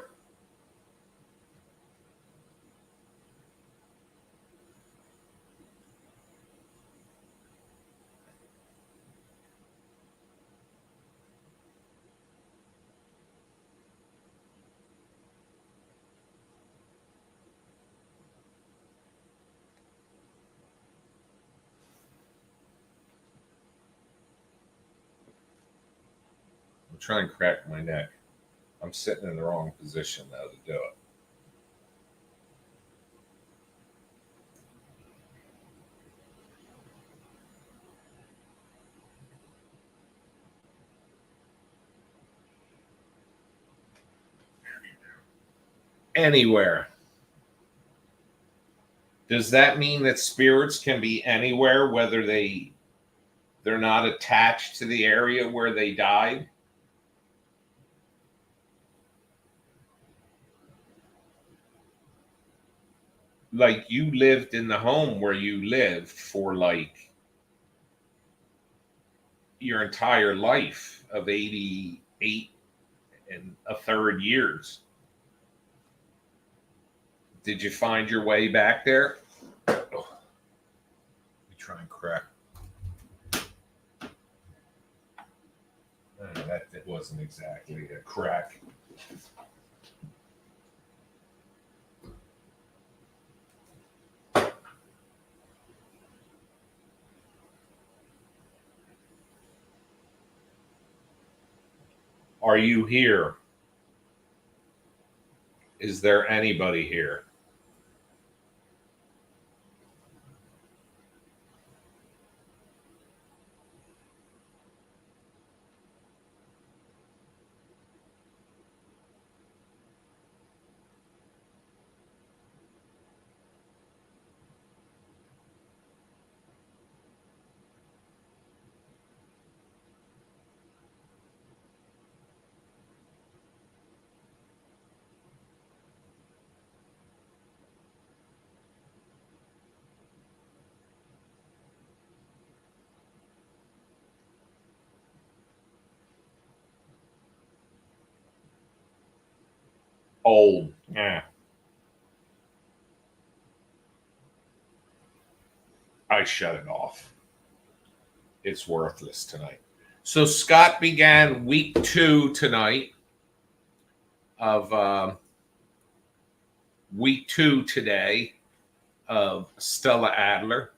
I'm trying to crack my neck. I'm sitting in the wrong position though to do it. Anywhere. Does that mean that spirits can be anywhere, whether they're not attached to the area where they died? Like you lived in the home where you lived for your entire life of 88 and a third years. Did you find your way back there? Oh, let me try and crack. That wasn't exactly a crack. Are you here? Is there anybody here? Old. Yeah. I shut it off. It's worthless tonight. So Scott began week 2 tonight of week 2 today of Stella Adler.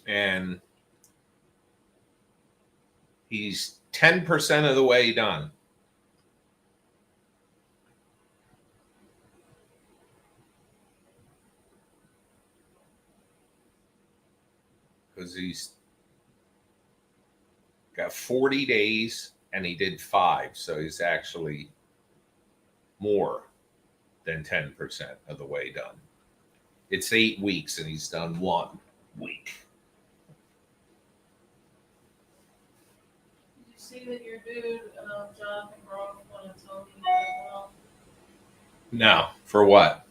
And he's 10% of the way done. Because he's got 40 days and he did 5. So he's actually more than 10% of the way done. It's 8 weeks and he's done 1 week. Did you see that your dude, Jonathan Groff, wanted to tell me that well? No, for what?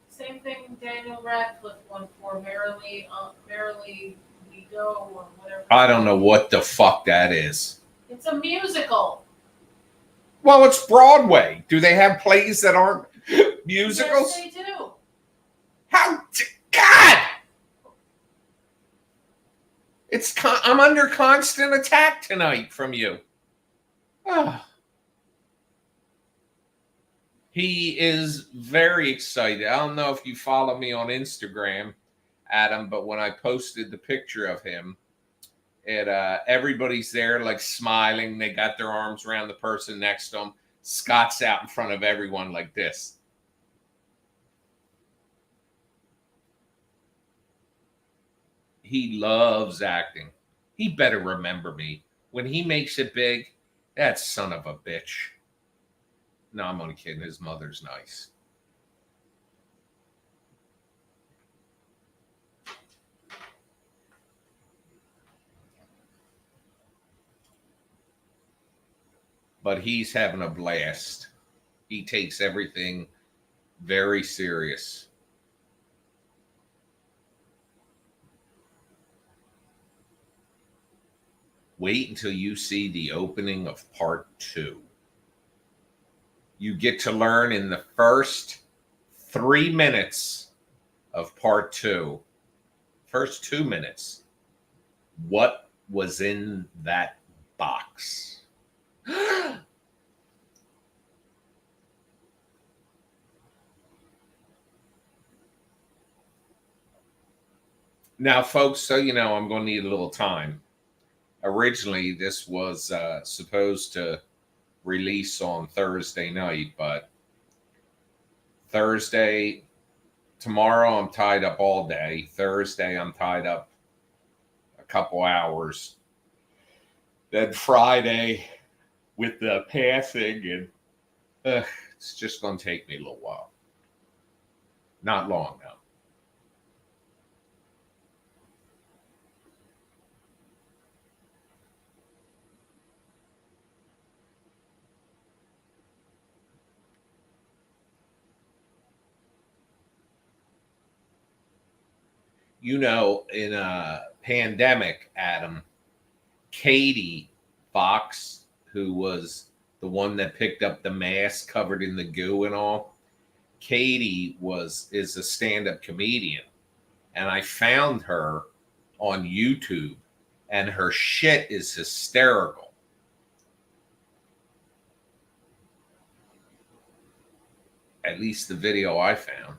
Same thing Daniel Radcliffe won for Merrily We Go or whatever. I don't know what the fuck that is. It's a musical. Well, it's Broadway. Do they have plays that aren't musicals? Yes, they do. God! I'm under constant attack tonight from you. Oh. He is very excited. I don't know if you follow me on Instagram, Adam, but when I posted the picture of him, everybody's there like smiling. They got their arms around the person next to them. Scott's out in front of everyone like this. He loves acting. He better remember me. When he makes it big, that son of a bitch. No, I'm only kidding. His mother's nice. But he's having a blast. He takes everything very serious. Wait until you see the opening of part 2. You get to learn in the first 3 minutes of part 2, first 2 minutes, what was in that box. Now, folks, so you know, I'm going to need a little time. Originally, this was supposed to release on Thursday night, but tomorrow I'm tied up all day. Thursday I'm tied up a couple hours. Then Friday with the passing, and it's just going to take me a little while. Not long now. You know, in a pandemic, Adam, Katie Fox, who was the one that picked up the mask covered in the goo and all, Katie is a stand-up comedian, and I found her on YouTube, and her shit is hysterical. At least the video I found.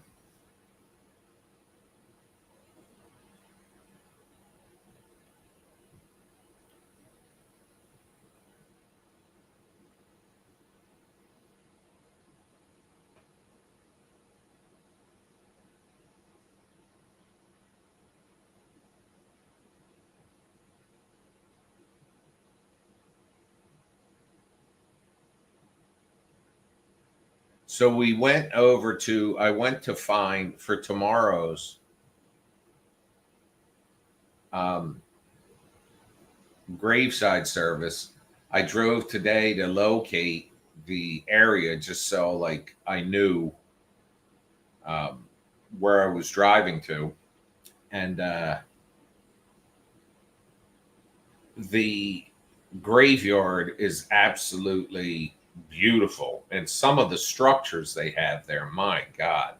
So we went over to, I went to find for tomorrow's um, graveside service. I drove today to locate the area just so like I knew um, where I was driving to. And the graveyard is absolutely beautiful. And some of the structures they have there, my God.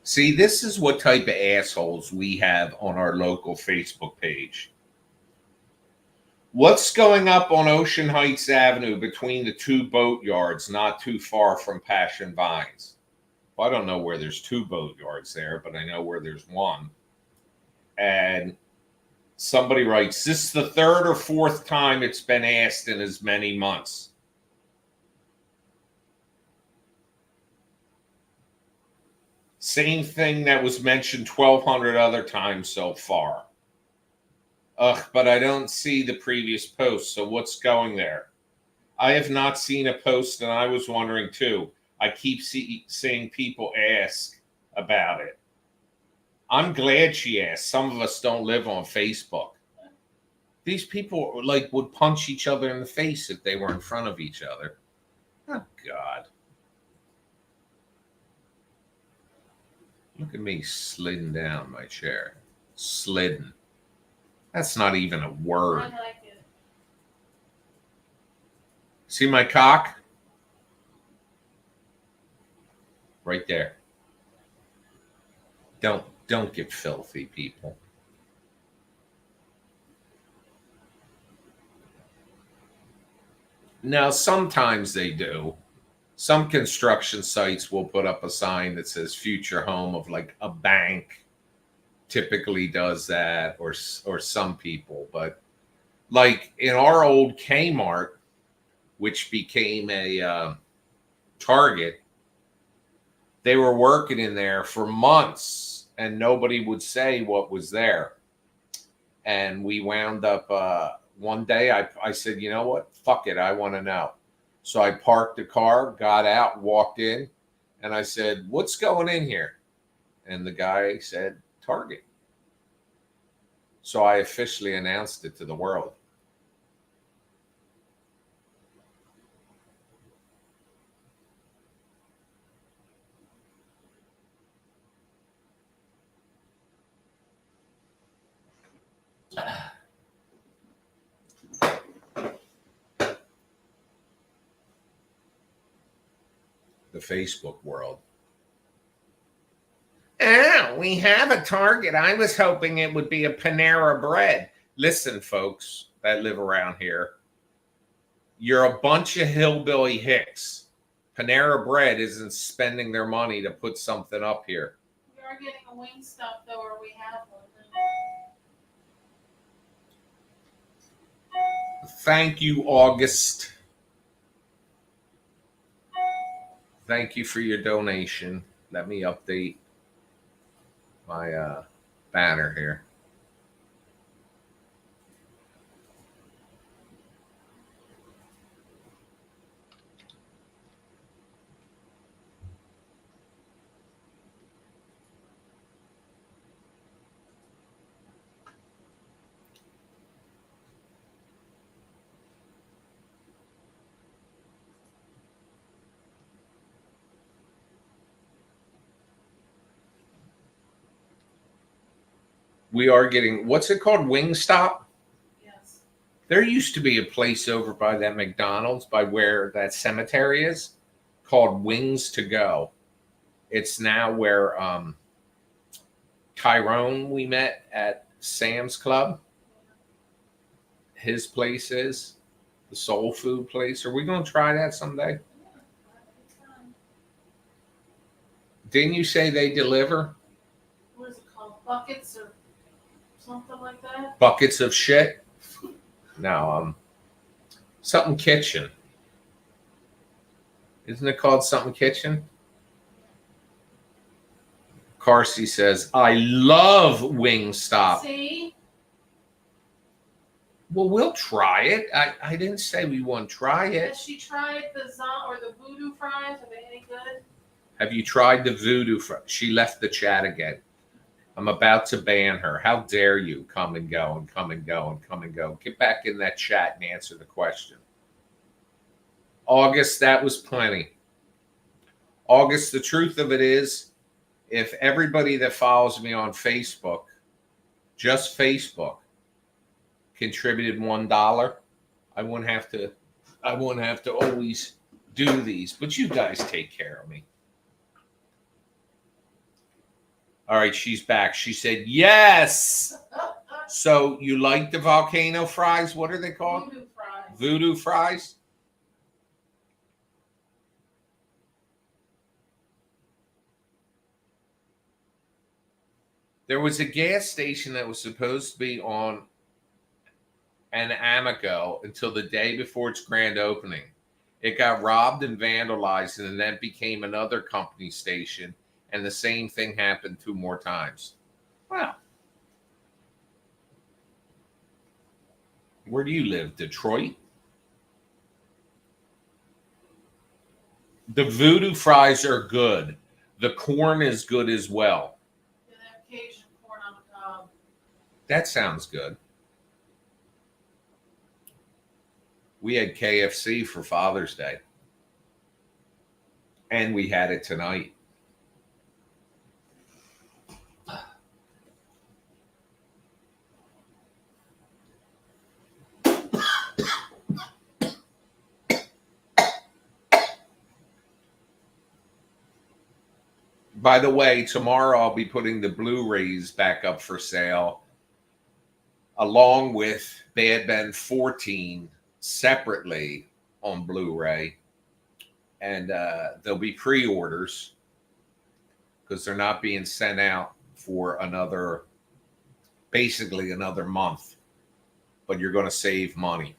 See, this is what type of assholes we have on our local Facebook page. What's going up on Ocean Heights Avenue between the two boat yards not too far from Passion Vines? Well, I don't know where there's two boat yards there, but I know where there's one. And somebody writes, this is the third or fourth time it's been asked in as many months. Same thing that was mentioned 1,200 other times so far. Ugh, but I don't see the previous post, so what's going there? I have not seen a post, and I was wondering too. I keep seeing people ask about it. I'm glad she asked. Some of us don't live on Facebook. These people like would punch each other in the face if they were in front of each other. Oh God. Look at me sliding down my chair. Slidden. That's not even a word. I like it. See my cock? Right there. Don't get filthy, people. Now, sometimes they do. Some construction sites will put up a sign that says future home of like a bank. Typically does that, or some people. But like in our old Kmart, which became a Target, they were working in there for months and nobody would say what was there. And we wound up one day, I said, you know what? Fuck it. I want to know. So I parked the car, got out, walked in, and I said, what's going in here? And the guy said, Target. So I officially announced it to the world. The Facebook world. Oh, we have a Target. I was hoping it would be a Panera Bread. Listen, folks that live around here, you're a bunch of hillbilly hicks. Panera Bread isn't spending their money to put something up here. We are getting a wing stop though, or we have one. Thank you, August. Thank you for your donation. Let me update my banner here. We are getting, what's it called? Wingstop? Yes. There used to be a place over by that McDonald's, by where that cemetery is, called Wings to Go. It's now where Tyrone we met at Sam's Club. His place is the soul food place. Are we going to try that someday? Didn't you say they deliver What is it called? Buckets or something like that? buckets of shit? No, something kitchen. Isn't it called something kitchen? Carsey says, I love Wingstop. See? Well, we'll try it. I didn't say we won't try it. Has she tried the or the voodoo fries? Are they any good? Have you tried the voodoo? She left the chat again. I'm about to ban her. How dare you come and go and come and go and come and go. Get back in that chat and answer the question. August, that was plenty. August, the truth of it is, if everybody that follows me on Facebook, just Facebook, contributed $1, I wouldn't have to always do these. But you guys take care of me. All right, she's back. She said, yes. So you like the volcano fries? What are they called? Voodoo fries. Voodoo fries? There was a gas station that was supposed to be on an Amico until the day before its grand opening. It got robbed and vandalized, and then became another company station. And the same thing happened 2 more times. Wow. Where do you live? Detroit? The voodoo fries are good. The corn is good as well. Yeah, they have Cajun corn on the cob. That sounds good. We had KFC for Father's Day. And we had it tonight. By the way, tomorrow I'll be putting the Blu-rays back up for sale, along with Bad Ben 14 separately on Blu-ray. And there'll be pre-orders because they're not being sent out for basically another month. But you're going to save money.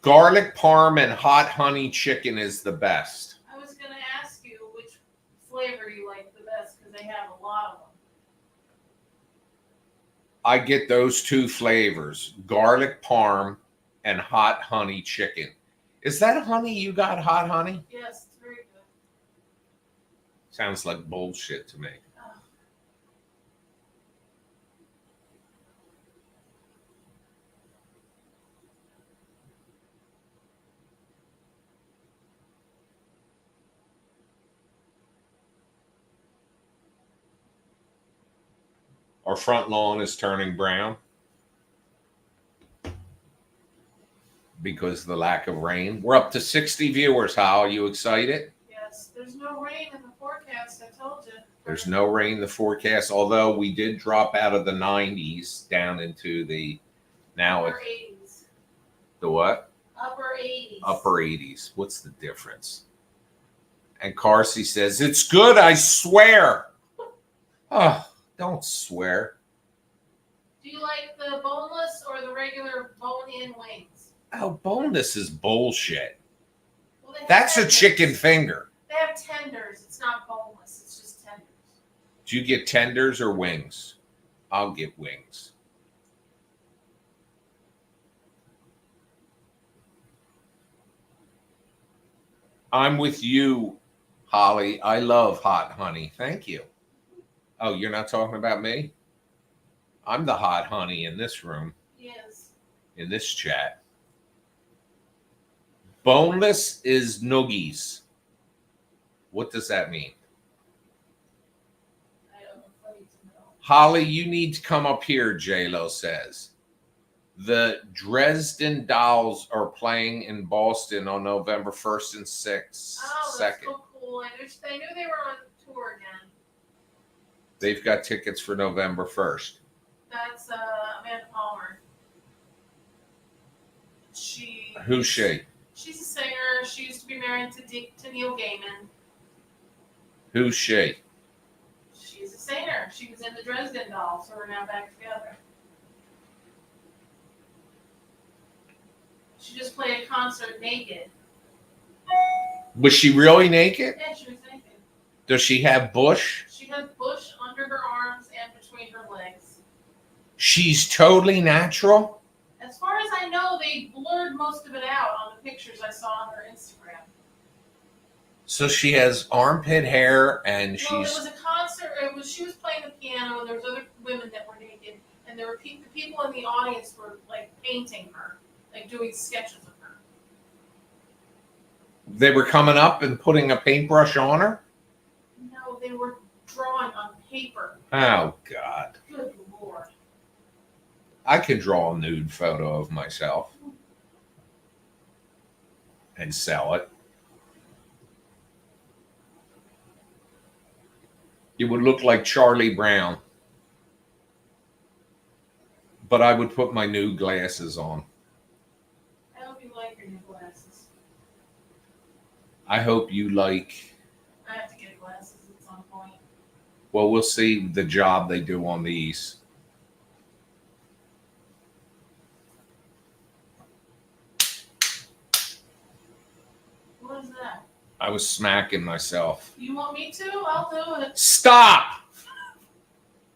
Garlic parm and hot honey chicken is the best. I was going to ask you which flavor you like the best because they have a lot of them. I get those 2 flavors, garlic parm and hot honey chicken. Is that honey you got, hot honey? Yes, it's very good. Sounds like bullshit to me. Oh. Our front lawn is turning brown because of the lack of rain. We're up to 60 viewers. How are you excited? Yes, there's no rain in the forecast, I told you. There's no rain in the forecast, although we did drop out of the 90s down into the Upper 80s. The what? Upper 80s. Upper 80s. What's the difference? And Carsey says, it's good, I swear. Oh, don't swear. Do you like the boneless or the regular bone-in wings? Oh, boneless is bullshit. Well, they have That's a tenders. chicken finger. They have tenders. It's not boneless. It's just tenders. Do you get tenders or wings? I'll get wings. I'm with you, Holly. I love hot honey. Thank you. Oh, you're not talking about me? I'm the hot honey in this room, Yes. in this chat. Boneless is noogies. What does that mean? I don't know. I need to know. Holly, you need to come up here, J-Lo says. The Dresden Dolls are playing in Boston on November 1st and 6th. Oh, that's so cool. They knew they were on tour again. They've got tickets for November 1st. That's Amanda Palmer. Who's she? She's a singer. She used to be married to Neil Gaiman. Who's she? She's a singer. She was in the Dresden Dolls, so we're now back together. She just played a concert naked. Was she really naked? Yeah, she was naked. Does she have bush? She has bush under her arms and between her legs. She's totally natural? As far as I know, they blurred most of it out on the pictures I saw on her Instagram. So she has armpit hair and she's... Well, it was a concert. She was playing the piano and there was other women that were naked. And there were the people in the audience were like painting her, like doing sketches of her. They were coming up and putting a paintbrush on her? No, they were drawing on paper. Oh, God. Good Lord. I could draw a nude photo of myself and sell it. It would look like Charlie Brown. But I would put my new glasses on. I hope you like your new glasses. I hope you like... I have to get glasses at some point. Well, we'll see the job they do on these. What is that? I was smacking myself. You want me to? I'll do it. Stop!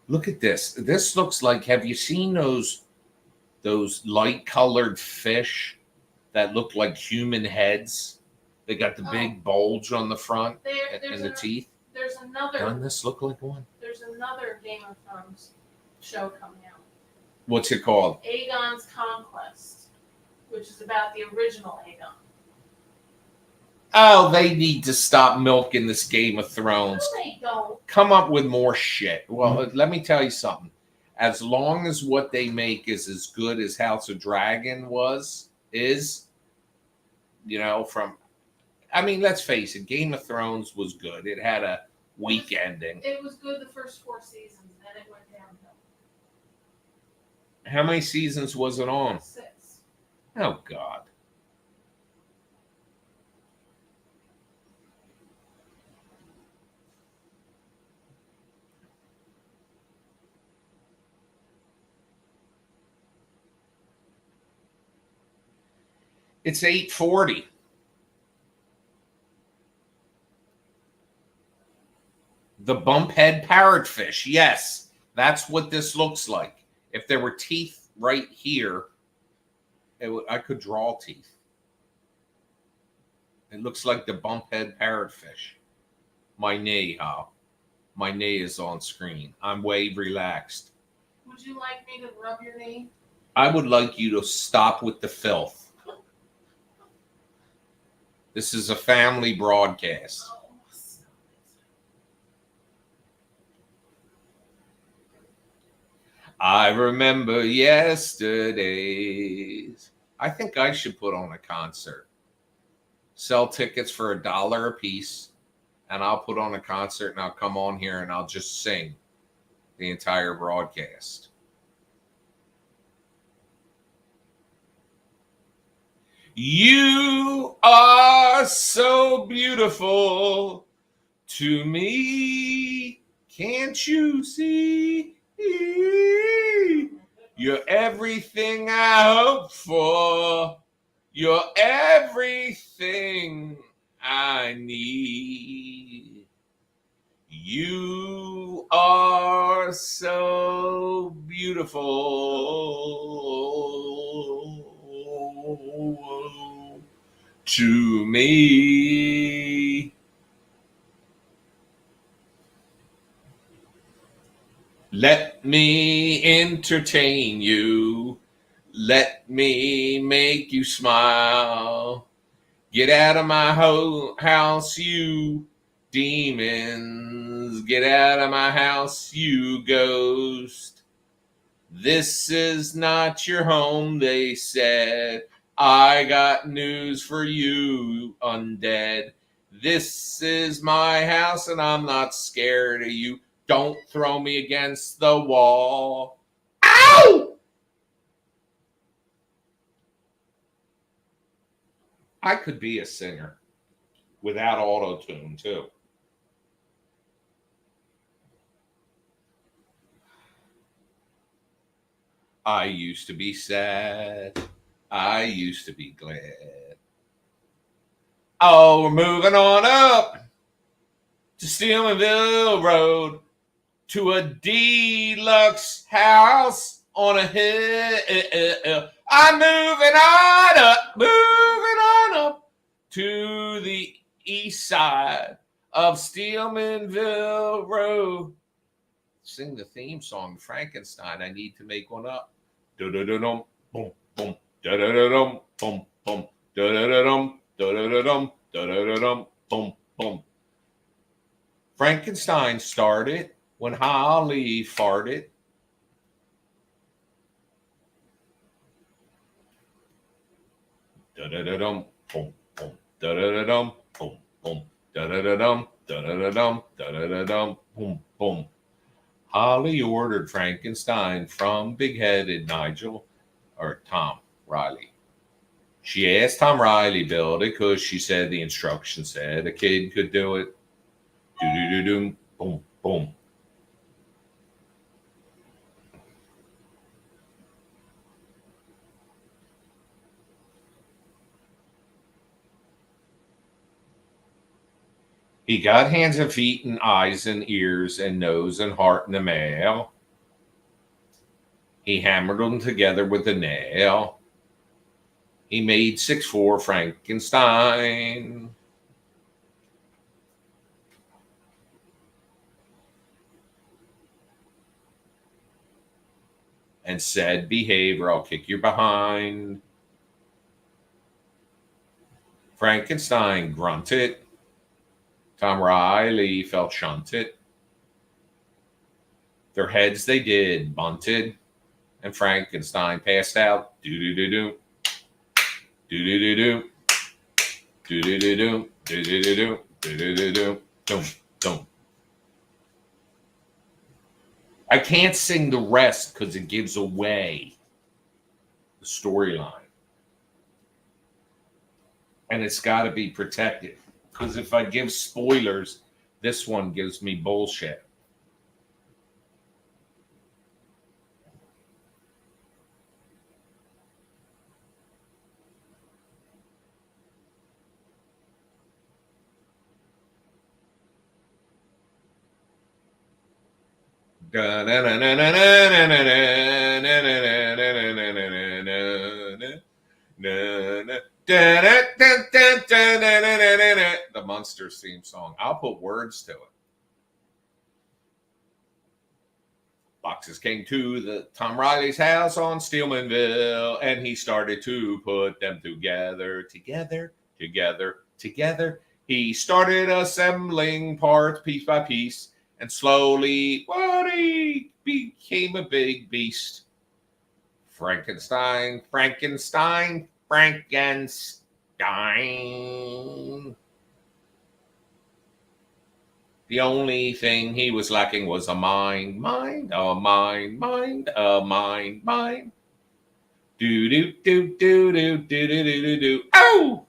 Look at this. This looks like, have you seen those light-colored fish that look like human heads? They got the big bulge on the front and the teeth. There's another. Doesn't this look like one? There's another Game of Thrones show coming out. What's it called? Aegon's Conquest, which is about the original Aegon. Oh, they need to stop milking this Game of Thrones. No, they don't. Come up with more shit. Well, let me tell you something. As long as what they make is as good as House of Dragon is, you know, from... I mean, let's face it, Game of Thrones was good. It had a weak ending. It was good the first 4 seasons, then it went downhill. How many seasons was it on? 6. Oh, God. It's 8:40. The bumphead parrotfish. Yes, that's what this looks like. If there were teeth right here, I could draw teeth. It looks like the bumphead parrotfish. My knee, my knee is on screen. I'm way relaxed. Would you like me to rub your knee? I would like you to stop with the filth. This is a family broadcast. Oh, stop it. I remember yesterdays. I think I should put on a concert. Sell tickets for $1 a piece, and I'll put on a concert, and I'll come on here and I'll just sing the entire broadcast. You are so beautiful to me. Can't you see? You're everything I hope for. You're everything I need. You are so beautiful to me. Let me entertain you. Let me make you smile. Get out of my house, you demons, get out of my house, you ghost. This is not your home, they said. I got news for you, undead. This is my house and I'm not scared of you. Don't throw me against the wall. Ow! I could be a singer without auto-tune, too. I used to be sad. I used to be glad. Oh, we're moving on up to Stillmanville Road to a deluxe house on a hill. I'm moving on up to the east side of Stillmanville Road. Sing the theme song, Frankenstein. I need to make one up. Da-da-da-dum, boom, boom, da-da-da-dum, boom, boom, da-da-da-dum, da-da-da-dum, da-da-da-dum, boom, boom. Frankenstein started when Holly farted. Da-da-da-dum, boom, boom, da-da-da-dum, boom, boom, da-da-da-dum, da-da-da-dum, da-da-da-dum, boom, boom. Holly ordered Frankenstein from big-headed Nigel, or Tom Riley. She asked Tom Riley build it because she said the instructions said a kid could do it. Do-do-do-do, boom, boom. He got hands and feet and eyes and ears and nose and heart in the mail. He hammered them together with a nail. He made 6'4" Frankenstein. And said, behave or I'll kick your behind. Frankenstein grunted. Tom Riley felt shunted. Their heads they did bunted. And Frankenstein passed out. Do-do-do-do. Do-do-do-do. Do-do-do-do. Do-do-do-do. Do-do-do-do. Dum, dum. I can't sing the rest because it gives away the storyline. And it's got to be protected. Because if I give spoilers, this one gives me bullshit. The Munsters theme song. I'll put words to it. Boxes came to the Tom Riley's house on Stillmanville, and he started to put them together. He started assembling parts piece by piece, and slowly, Woody became a big beast. Frankenstein. The only thing he was lacking was a mind. Do. Oh!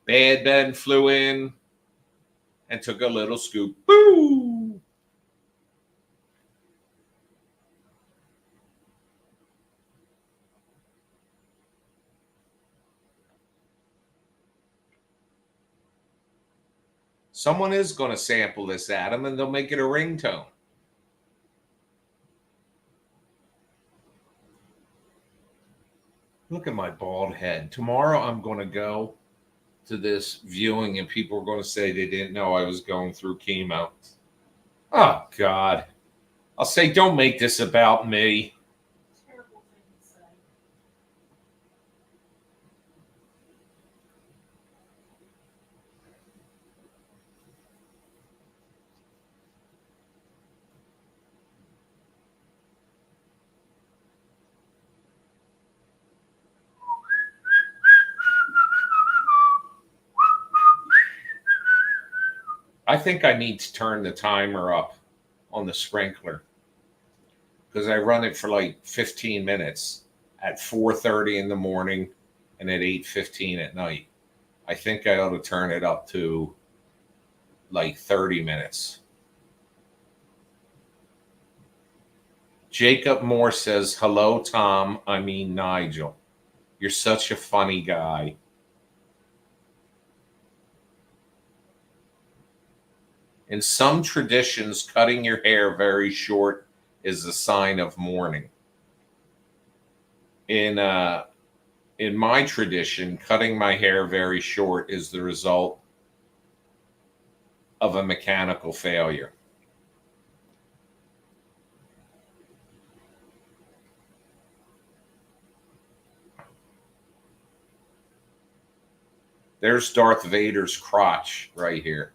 Bad Ben flew in and took a little scoop. Boo! Someone is going to sample this, Adam, and they'll make it a ringtone. Look at my bald head. Tomorrow I'm going to go to this viewing and people are going to say they didn't know I was going through chemo. Oh, God. I'll say, don't make this about me. Terrible thing to say. I think I need to turn the timer up on the sprinkler because I run it for like 15 minutes at 4:30 in the morning and at 8:15 at night. I think I ought to turn it up to like 30 minutes. Jacob Moore says, hello, Tom. I mean, Nigel. You're such a funny guy. In some traditions, cutting your hair very short is a sign of mourning. In my tradition, cutting my hair very short is the result of a mechanical failure. There's Darth Vader's crotch right here.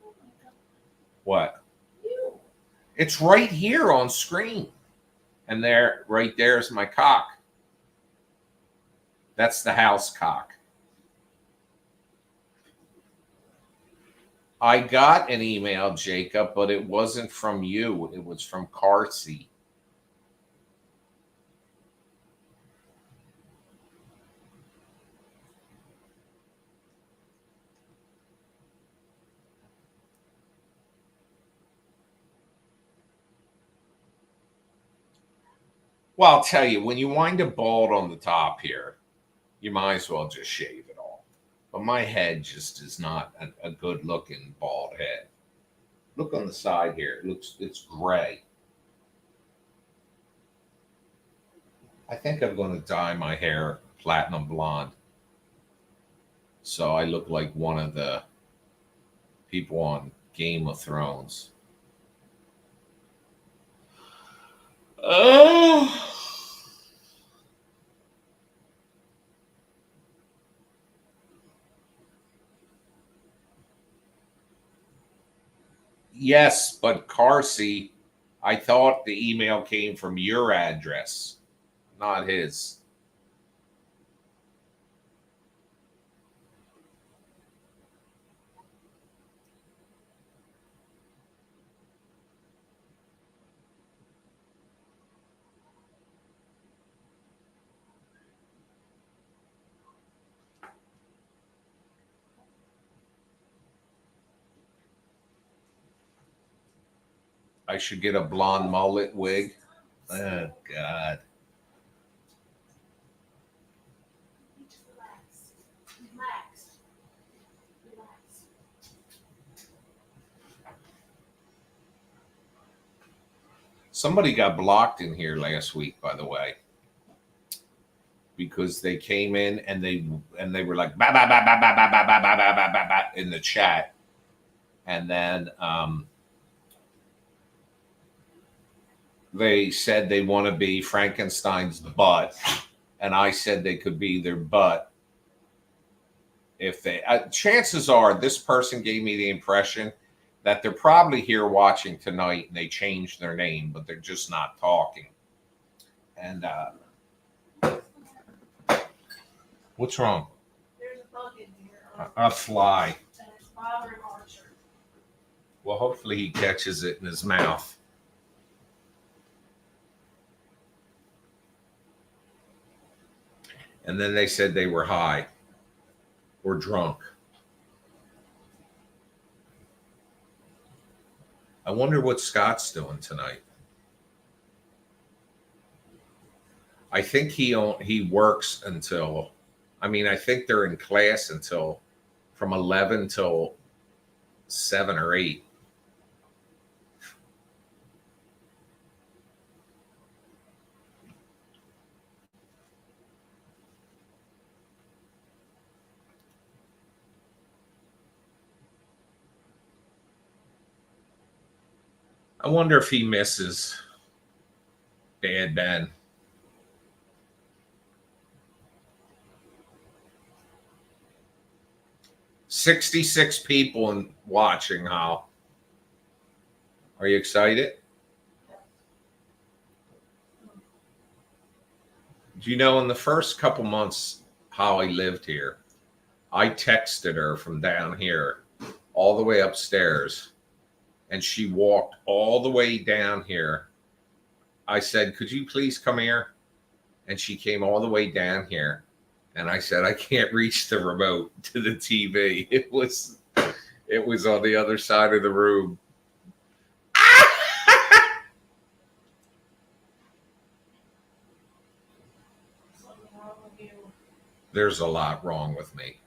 What? It's right here on screen. And there, right there is my cock. That's the house cock. I got an email, Jacob, but it wasn't from you. It was from Carsey. Well, I'll tell you, when you wind up bald on the top here, you might as well just shave it all. But my head just is not a good looking bald head. Look on the side here. It's gray. I think I'm going to dye my hair platinum blonde. So I look like one of the people on Game of Thrones. Oh. Yes, but Carsey, I thought the email came from your address, not his. I should get a blonde mullet wig. Oh, God. Relax. Somebody got blocked in here last week, by the way, because they came in and they were like bah, bah, bah, bah, bah, bah, bah, bah, bah, bah, bah, bah, bah, in the chat, and then they said they want to be Frankenstein's butt, and I said they could be their butt if they. Chances are, this person gave me the impression that they're probably here watching tonight, and they changed their name, but they're just not talking. And what's wrong? There's a bug in here. A fly. And it's bothering Archer. Well, hopefully he catches it in his mouth. And then they said they were high or drunk. I wonder what Scott's doing tonight. I think he works until, I think they're in class until from 11 till 7 or 8. I wonder if he misses Bad Ben. $66 people and watching, Hal. Are you excited? Do you know in the first couple months Holly lived here, I texted her from down here all the way upstairs and she walked all the way down here. I said, "Could you please come here?" And she came all the way down here. And I said, "I can't reach the remote to the TV." It was on the other side of the room. Something wrong with you. There's a lot wrong with me.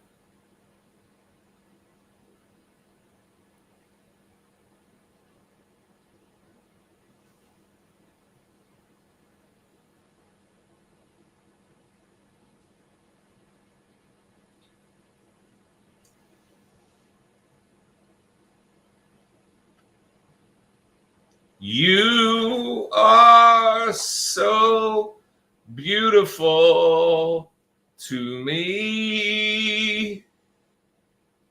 You are so beautiful to me.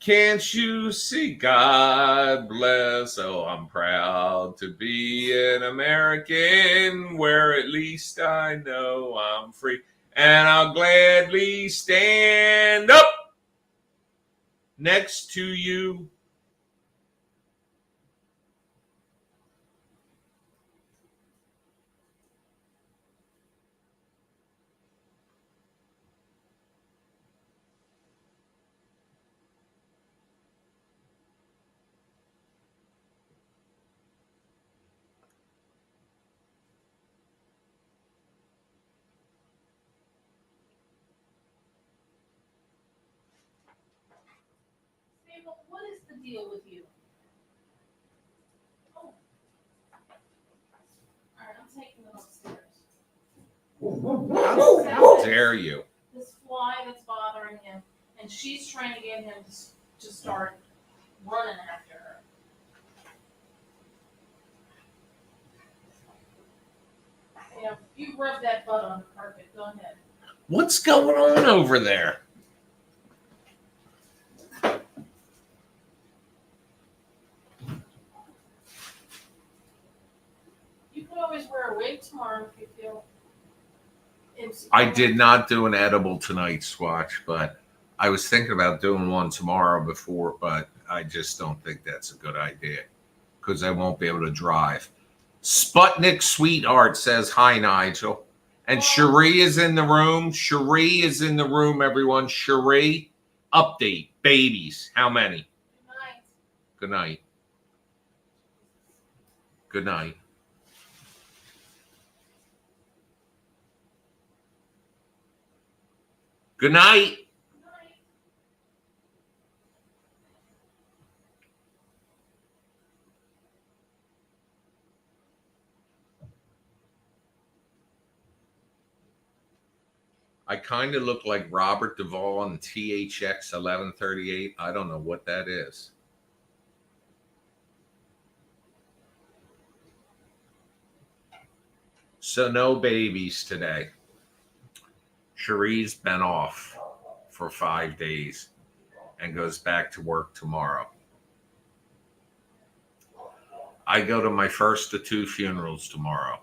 Can't you see? God bless. Oh, I'm proud to be an American where at least I know I'm free. And I'll gladly stand up next to you. Mabel, what is the deal with you? Oh. Alright, I'm taking them upstairs. How dare you? This fly that's bothering him, and she's trying to get him to start running after her. Yeah, you rub that butt on the carpet. Go ahead. What's going on over there? You can always wear a wig tomorrow if you feel insecure. I did not do an edible tonight, Swatch, but I was thinking about doing one tomorrow before, but I just don't think that's a good idea because I won't be able to drive. Sputnik Sweetheart says, "Hi, Nigel." And Cherie is in the room. Cherie is in the room, everyone. Cherie, update. Babies. How many? Good night. Good night. Good night. Good night. Good night. I kind of look like Robert Duvall on THX 1138. I don't know what that is. So no babies today. Cherie's been off for 5 days and goes back to work tomorrow. I go to my first of 2 funerals tomorrow.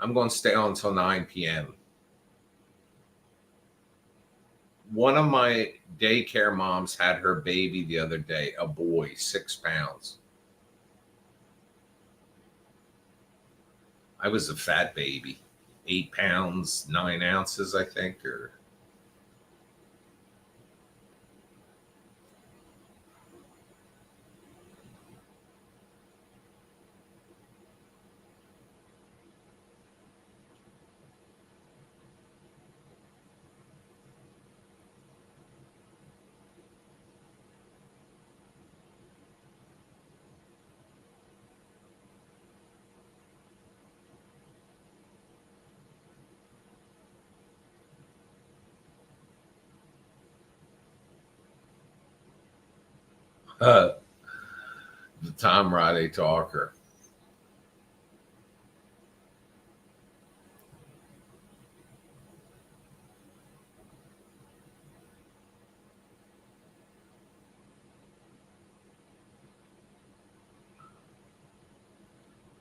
I'm going to stay on until 9 p.m. One of my daycare moms had her baby the other day, a boy, 6 pounds. I was a fat baby, 8 pounds, 9 ounces, I think, or The Tom Roddy talker.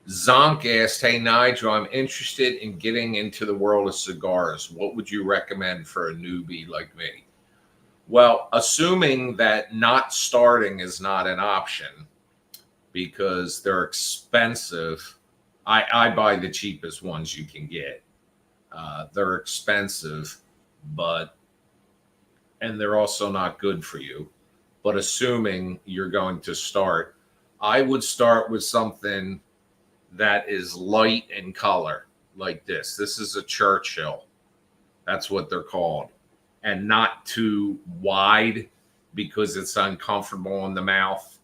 Zonk asked, "Hey Nigel, I'm interested in getting into the world of cigars. What would you recommend for a newbie like me?" Well, assuming that not starting is not an option because they're expensive. I buy the cheapest ones you can get. They're expensive, but and they're also not good for you. But assuming you're going to start, I would start with something that is light in color, like this. This is a Churchill. That's what they're called. And not too wide because it's uncomfortable in the mouth.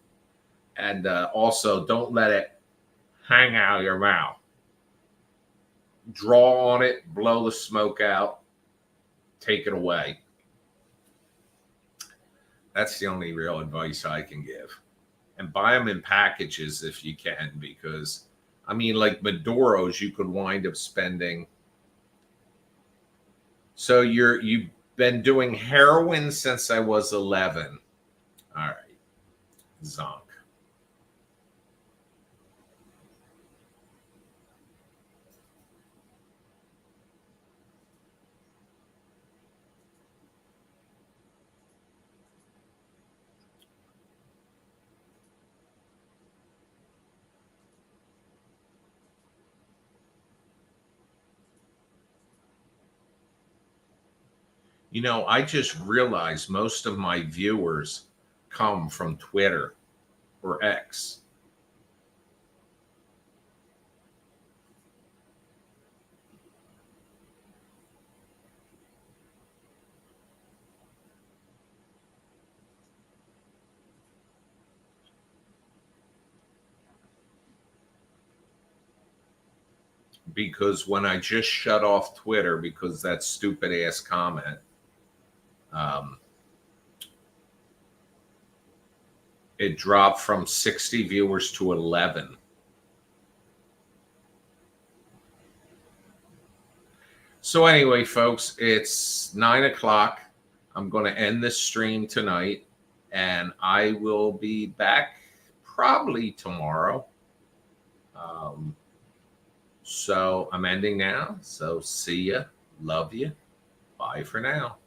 And also, don't let it hang out of your mouth. Draw on it, blow the smoke out, take it away. That's the only real advice I can give. And buy them in packages if you can, because I mean, like Maduros, you could wind up spending. So you've been doing heroin since I was 11. All right, Zonk. You know, I just realized most of my viewers come from Twitter or X. Because when I just shut off Twitter because that stupid ass comment, um, it dropped from 60 viewers to 11. So anyway, folks, it's 9 o'clock. I'm going to end this stream tonight, and I will be back probably tomorrow. So I'm ending now. So see ya. Love you. Bye for now.